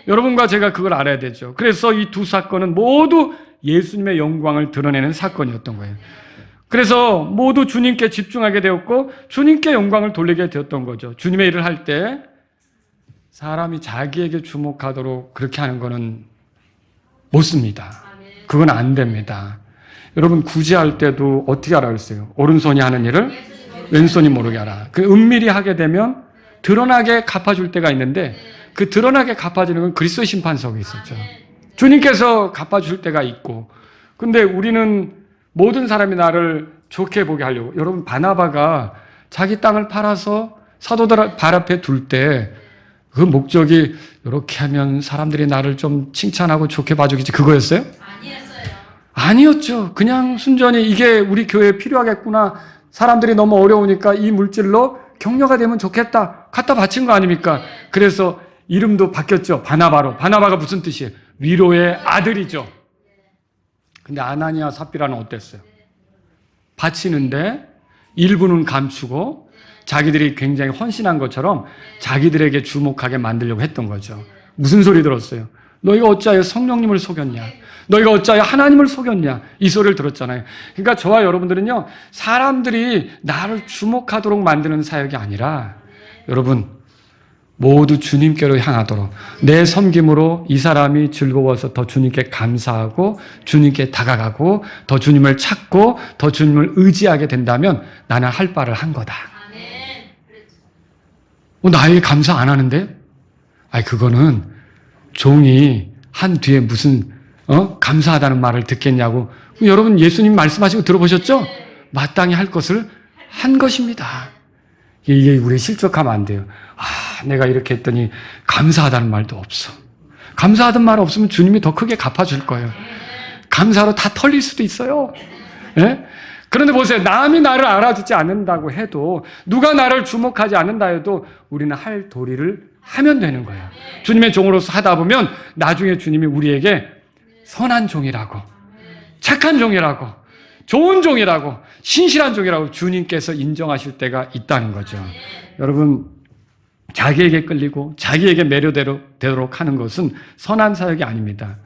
여러분과 제가 그걸 알아야 되죠. 그래서 이 두 사건은 모두 예수님의 영광을 드러내는 사건이었던 거예요. 그래서 모두 주님께 집중하게 되었고 주님께 영광을 돌리게 되었던 거죠. 주님의 일을 할 때 사람이 자기에게 주목하도록 그렇게 하는 거는 못 씁니다. 그건 안 됩니다. 여러분 구제할 때도 어떻게 하라 그랬어요? 오른손이 하는 일을 왼손이 모르게 하라. 그 은밀히 하게 되면 드러나게 갚아줄 때가 있는데 그 드러나게 갚아주는 건 그리스도의 심판석에 있었죠. 주님께서 갚아줄 때가 있고, 근데 우리는 모든 사람이 나를 좋게 보게 하려고, 여러분 바나바가 자기 땅을 팔아서 사도들 발 앞에 둘 때 그 목적이 이렇게 하면 사람들이 나를 좀 칭찬하고 좋게 봐주겠지 그거였어요? 아니었죠. 그냥 순전히 이게 우리 교회에 필요하겠구나, 사람들이 너무 어려우니까 이 물질로 격려가 되면 좋겠다 갖다 바친 거 아닙니까? 그래서 이름도 바뀌었죠. 바나바로. 바나바가 무슨 뜻이에요? 위로의 아들이죠. 근데 아나니아 삽비라는 어땠어요? 바치는데 일부는 감추고 자기들이 굉장히 헌신한 것처럼 자기들에게 주목하게 만들려고 했던 거죠. 무슨 소리 들었어요? 너희가 어찌하여 성령님을 속였냐? 너희가 어찌하여 하나님을 속였냐? 이 소리를 들었잖아요. 그러니까 저와 여러분들은요, 사람들이 나를 주목하도록 만드는 사역이 아니라 여러분 모두 주님께로 향하도록 내 섬김으로 이 사람이 즐거워서 더 주님께 감사하고 주님께 다가가고 더 주님을 찾고 더 주님을 의지하게 된다면 나는 할 바를 한 거다. 나에게 감사 안 하는데? 그거는 종이 한 뒤에 무슨 감사하다는 말을 듣겠냐고. 여러분 예수님 말씀하시고 들어보셨죠? 마땅히 할 것을 한 것입니다. 이게 우리 실족하면 안 돼요. 내가 이렇게 했더니 감사하다는 말도 없어. 감사하다는 말 없으면 주님이 더 크게 갚아줄 거예요. 감사로 다 털릴 수도 있어요. 예? 그런데 보세요. 남이 나를 알아주지 않는다고 해도 누가 나를 주목하지 않는다 해도 우리는 할 도리를 하면 되는 거예요. 주님의 종으로서 하다 보면 나중에 주님이 우리에게 선한 종이라고, 착한 종이라고, 좋은 종이라고, 신실한 종이라고 주님께서 인정하실 때가 있다는 거죠. 여러분, 자기에게 끌리고 자기에게 매료되도록 하는 것은 선한 사역이 아닙니다.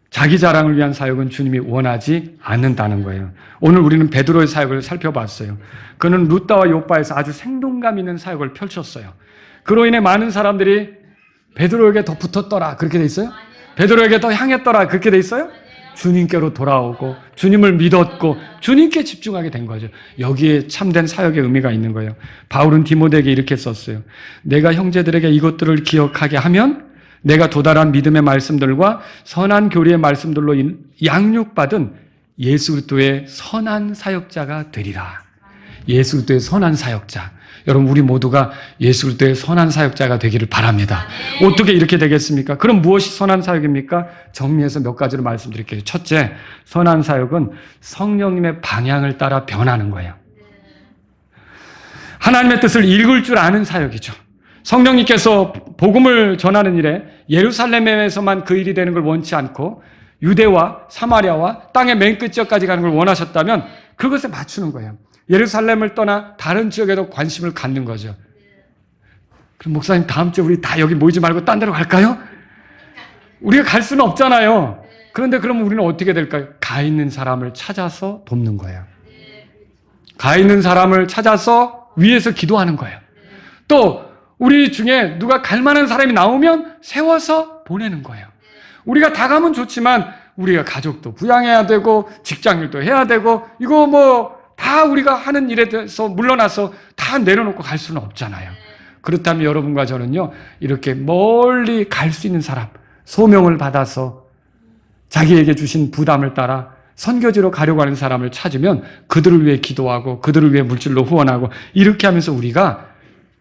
자기 자랑을 위한 사역은 주님이 원하지 않는다는 거예요. 오늘 우리는 베드로의 사역을 살펴봤어요. 그는 루다와 요빠에서 아주 생동감 있는 사역을 펼쳤어요. 그로 인해 많은 사람들이 베드로에게 더 붙었더라 그렇게 돼 있어요? 베드로에게 더 향했더라 그렇게 돼 있어요? 주님께로 돌아오고 주님을 믿었고 주님께 집중하게 된 거죠. 여기에 참된 사역의 의미가 있는 거예요. 바울은 디모데에게 이렇게 썼어요. 내가 형제들에게 이것들을 기억하게 하면 내가 도달한 믿음의 말씀들과 선한 교리의 말씀들로 양육받은 예수 그리스도의 선한 사역자가 되리라. 예수 그리스도의 선한 사역자. 여러분 우리 모두가 예수 그리스도의 선한 사역자가 되기를 바랍니다. 어떻게 이렇게 되겠습니까? 그럼 무엇이 선한 사역입니까? 정리해서 몇 가지로 말씀드릴게요. 첫째, 선한 사역은 성령님의 방향을 따라 변하는 거예요. 하나님의 뜻을 읽을 줄 아는 사역이죠. 성령님께서 복음을 전하는 일에 예루살렘에서만 그 일이 되는 걸 원치 않고 유대와 사마리아와 땅의 맨 끝지역까지 가는 걸 원하셨다면 그것에 맞추는 거예요. 예루살렘을 떠나 다른 지역에도 관심을 갖는 거죠. 그럼 목사님 다음 주에 우리 다 여기 모이지 말고 딴 데로 갈까요? 우리가 갈 수는 없잖아요. 그런데 그러면 우리는 어떻게 될까요? 가 있는 사람을 찾아서 돕는 거예요. 가 있는 사람을 찾아서 위에서 기도하는 거예요. 또 우리 중에 누가 갈 만한 사람이 나오면 세워서 보내는 거예요. 우리가 다 가면 좋지만 우리가 가족도 부양해야 되고 직장일도 해야 되고 이거 다 우리가 하는 일에 대해서 물러나서 다 내려놓고 갈 수는 없잖아요. 그렇다면 여러분과 저는요, 이렇게 멀리 갈 수 있는 사람, 소명을 받아서 자기에게 주신 부담을 따라 선교지로 가려고 하는 사람을 찾으면 그들을 위해 기도하고 그들을 위해 물질로 후원하고 이렇게 하면서 우리가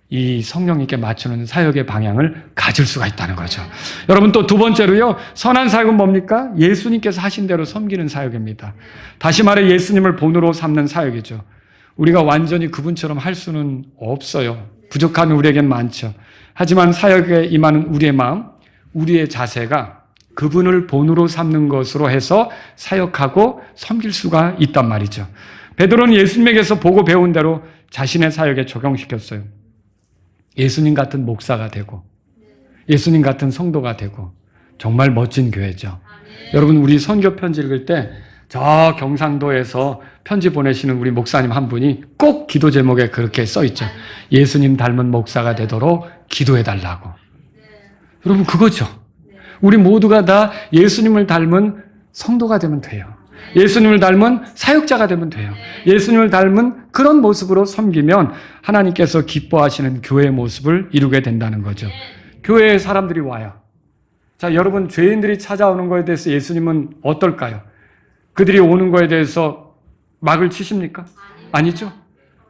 이 성령님께 맞추는 사역의 방향을 가질 수가 있다는 거죠. 여러분 또 두 번째로요. 선한 사역은 뭡니까? 예수님께서 하신 대로 섬기는 사역입니다. 다시 말해 예수님을 본으로 삼는 사역이죠. 우리가 완전히 그분처럼 할 수는 없어요. 부족함이 우리에겐 많죠. 하지만 사역에 임하는 우리의 마음, 우리의 자세가 그분을 본으로 삼는 것으로 해서 사역하고 섬길 수가 있단 말이죠. 베드로는 예수님에게서 보고 배운 대로 자신의 사역에 적용시켰어요. 예수님 같은 목사가 되고 예수님 같은 성도가 되고 정말 멋진 교회죠. 여러분 우리 선교 편지 읽을 때 저 경상도에서 편지 보내시는 우리 목사님 한 분이 꼭 기도 제목에 그렇게 써 있죠. 예수님 닮은 목사가 되도록 기도해 달라고. 여러분 그거죠. 우리 모두가 다 예수님을 닮은 성도가 되면 돼요. 예수님을 닮은 사역자가 되면 돼요. 예수님을 닮은 그런 모습으로 섬기면 하나님께서 기뻐하시는 교회의 모습을 이루게 된다는 거죠. 교회에 사람들이 와요. 자, 여러분 죄인들이 찾아오는 거에 대해서 예수님은 어떨까요? 그들이 오는 거에 대해서 막을 치십니까? 아니죠.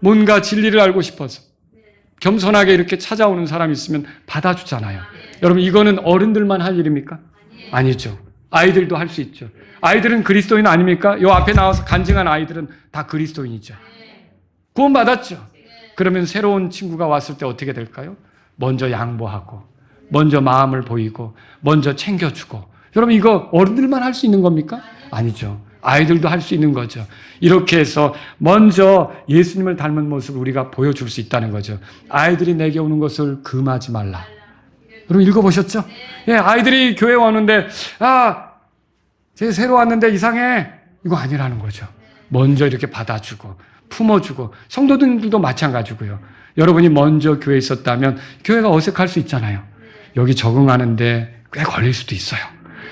뭔가 진리를 알고 싶어서 겸손하게 이렇게 찾아오는 사람이 있으면 받아주잖아요. 여러분 이거는 어른들만 할 일입니까? 아니죠. 아이들도 할 수 있죠. 아이들은 그리스도인 아닙니까? 요 앞에 나와서 간증한 아이들은 다 그리스도인이죠. 구원받았죠. 그러면 새로운 친구가 왔을 때 어떻게 될까요? 먼저 양보하고 먼저 마음을 보이고 먼저 챙겨주고 여러분 이거 어른들만 할 수 있는 겁니까? 아니죠. 아이들도 할 수 있는 거죠. 이렇게 해서 먼저 예수님을 닮은 모습을 우리가 보여줄 수 있다는 거죠. 아이들이 내게 오는 것을 금하지 말라. 여러분 읽어보셨죠? 예, 아이들이 교회에 오는데 쟤 새로 왔는데 이상해. 이거 아니라는 거죠. 먼저 이렇게 받아주고 품어주고 성도들도 마찬가지고요. 여러분이 먼저 교회에 있었다면 교회가 어색할 수 있잖아요. 여기 적응하는데 꽤 걸릴 수도 있어요.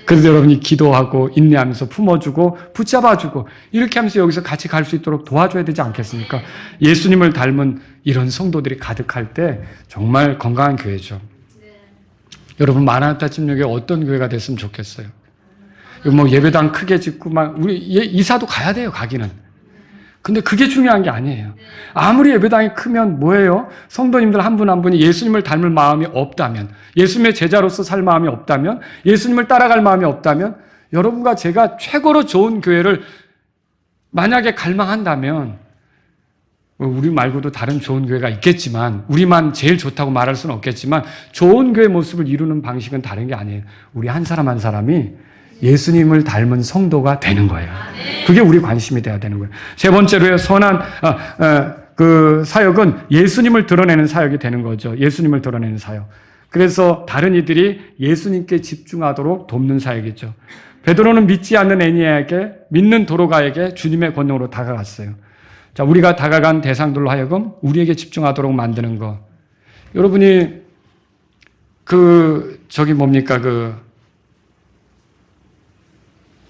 그래서 여러분이 기도하고 인내하면서 품어주고 붙잡아주고 이렇게 하면서 여기서 같이 갈 수 있도록 도와줘야 되지 않겠습니까? 예수님을 닮은 이런 성도들이 가득할 때 정말 건강한 교회죠. 여러분 마라나타 침략에 어떤 교회가 됐으면 좋겠어요. 뭐 예배당 크게 짓고 막 우리 이사도 가야 돼요. 가기는. 근데 그게 중요한 게 아니에요. 아무리 예배당이 크면 뭐예요? 성도님들 한 분 한 분이 예수님을 닮을 마음이 없다면, 예수님의 제자로서 살 마음이 없다면, 예수님을 따라갈 마음이 없다면, 여러분과 제가 최고로 좋은 교회를 만약에 갈망한다면, 우리 말고도 다른 좋은 교회가 있겠지만, 우리만 제일 좋다고 말할 수는 없겠지만, 좋은 교회 모습을 이루는 방식은 다른 게 아니에요. 우리 한 사람 한 사람이 예수님을 닮은 성도가 되는 거예요. 그게 우리 관심이 돼야 되는 거예요. 세 번째로요, 선한 그 사역은 예수님을 드러내는 사역이 되는 거죠. 예수님을 드러내는 사역. 그래서 다른 이들이 예수님께 집중하도록 돕는 사역이죠. 베드로는 믿지 않는 애니에게, 믿는 도로가에게 주님의 권능으로 다가갔어요. 자, 우리가 다가간 대상들로 하여금 우리에게 집중하도록 만드는 것. 여러분이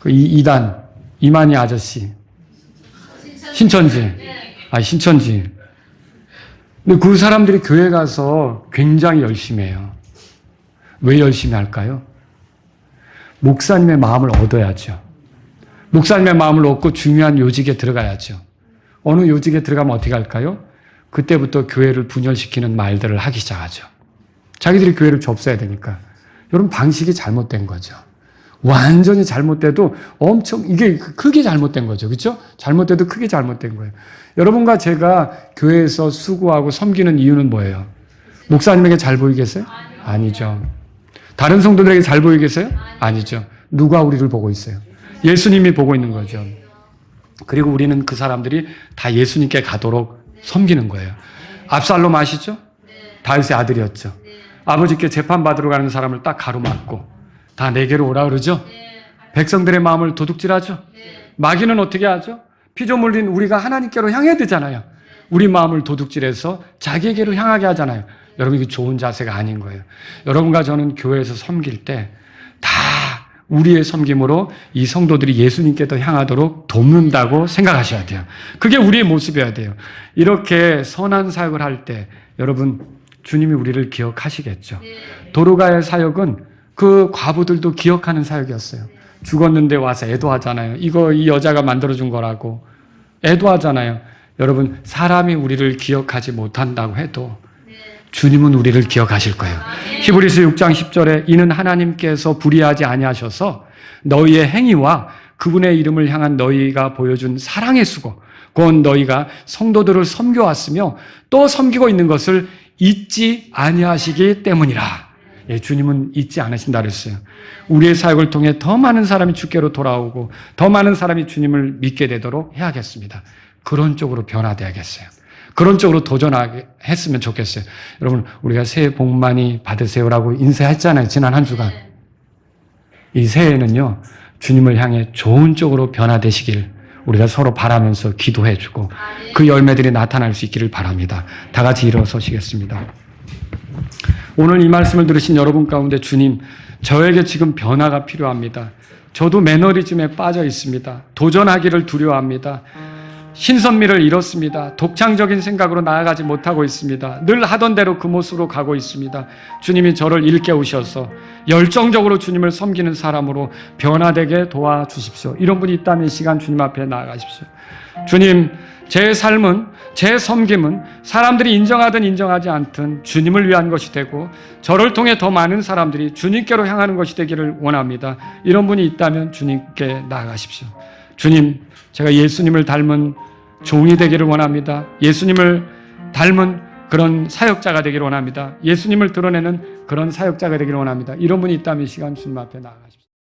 이단 이만희 아저씨 신천지 근데 그 사람들이 교회 가서 굉장히 열심히 해요. 왜 열심히 할까요? 목사님의 마음을 얻어야죠. 목사님의 마음을 얻고 중요한 요직에 들어가야죠. 어느 요직에 들어가면 어떻게 할까요? 그때부터 교회를 분열시키는 말들을 하기 시작하죠. 자기들이 교회를 접수해야 되니까. 여러분 방식이 잘못된 거죠. 완전히 잘못돼도 이게 크게 잘못된 거죠. 그렇죠? 잘못돼도 크게 잘못된 거예요. 여러분과 제가 교회에서 수고하고 섬기는 이유는 뭐예요? 목사님에게 잘 보이겠어요? 아니죠. 다른 성도들에게 잘 보이겠어요? 아니죠. 누가 우리를 보고 있어요? 예수님이 보고 있는 거죠. 그리고 우리는 그 사람들이 다 예수님께 가도록 섬기는 거예요. 압살롬 아시죠? 다윗의 아들이었죠. 아버지께 재판받으러 가는 사람을 딱 가로막고 다 내게로 오라 그러죠? 백성들의 마음을 도둑질하죠? 마귀는 어떻게 하죠? 피조 물린 우리가 하나님께로 향해야 되잖아요. 우리 마음을 도둑질해서 자기에게로 향하게 하잖아요. 여러분 이게 좋은 자세가 아닌 거예요. 여러분과 저는 교회에서 섬길 때 다 우리의 섬김으로 이 성도들이 예수님께 더 향하도록 돕는다고 생각하셔야 돼요. 그게 우리의 모습이어야 돼요. 이렇게 선한 사역을 할 때 여러분 주님이 우리를 기억하시겠죠. 도로가의 사역은 그 과부들도 기억하는 사역이었어요. 죽었는데 와서 애도하잖아요. 이거 이 여자가 만들어준 거라고 애도하잖아요. 여러분 사람이 우리를 기억하지 못한다고 해도 주님은 우리를 기억하실 거예요. 히브리서 6장 10절에 이는 하나님께서 불의하지 아니하셔서 너희의 행위와 그분의 이름을 향한 너희가 보여준 사랑의 수고 곧 너희가 성도들을 섬겨왔으며 또 섬기고 있는 것을 잊지 아니하시기 때문이라. 주님은 잊지 않으신다 그랬어요. 우리의 사역을 통해 더 많은 사람이 주께로 돌아오고 더 많은 사람이 주님을 믿게 되도록 해야겠습니다. 그런 쪽으로 변화돼야겠어요. 그런 쪽으로 도전하게 했으면 좋겠어요. 여러분 우리가 새해 복 많이 받으세요라고 인사했잖아요. 지난 한 주간. 이 새해는요. 주님을 향해 좋은 쪽으로 변화되시길 우리가 서로 바라면서 기도해주고 그 열매들이 나타날 수 있기를 바랍니다. 다 같이 일어서시겠습니다. 오늘 이 말씀을 들으신 여러분 가운데 주님, 저에게 지금 변화가 필요합니다. 저도 매너리즘에 빠져 있습니다. 도전하기를 두려워합니다. 신선미를 잃었습니다. 독창적인 생각으로 나아가지 못하고 있습니다. 늘 하던 대로 그 모습으로 가고 있습니다. 주님이 저를 일깨우셔서 열정적으로 주님을 섬기는 사람으로 변화되게 도와주십시오. 이런 분이 있다면 이 시간 주님 앞에 나아가십시오. 주님, 제 삶은, 제 섬김은 사람들이 인정하든 인정하지 않든 주님을 위한 것이 되고 저를 통해 더 많은 사람들이 주님께로 향하는 것이 되기를 원합니다. 이런 분이 있다면 주님께 나아가십시오. 주님, 제가 예수님을 닮은 종이 되기를 원합니다. 예수님을 닮은 그런 사역자가 되기를 원합니다. 예수님을 드러내는 그런 사역자가 되기를 원합니다. 이런 분이 있다면 이 시간 주님 앞에 나아가십시오.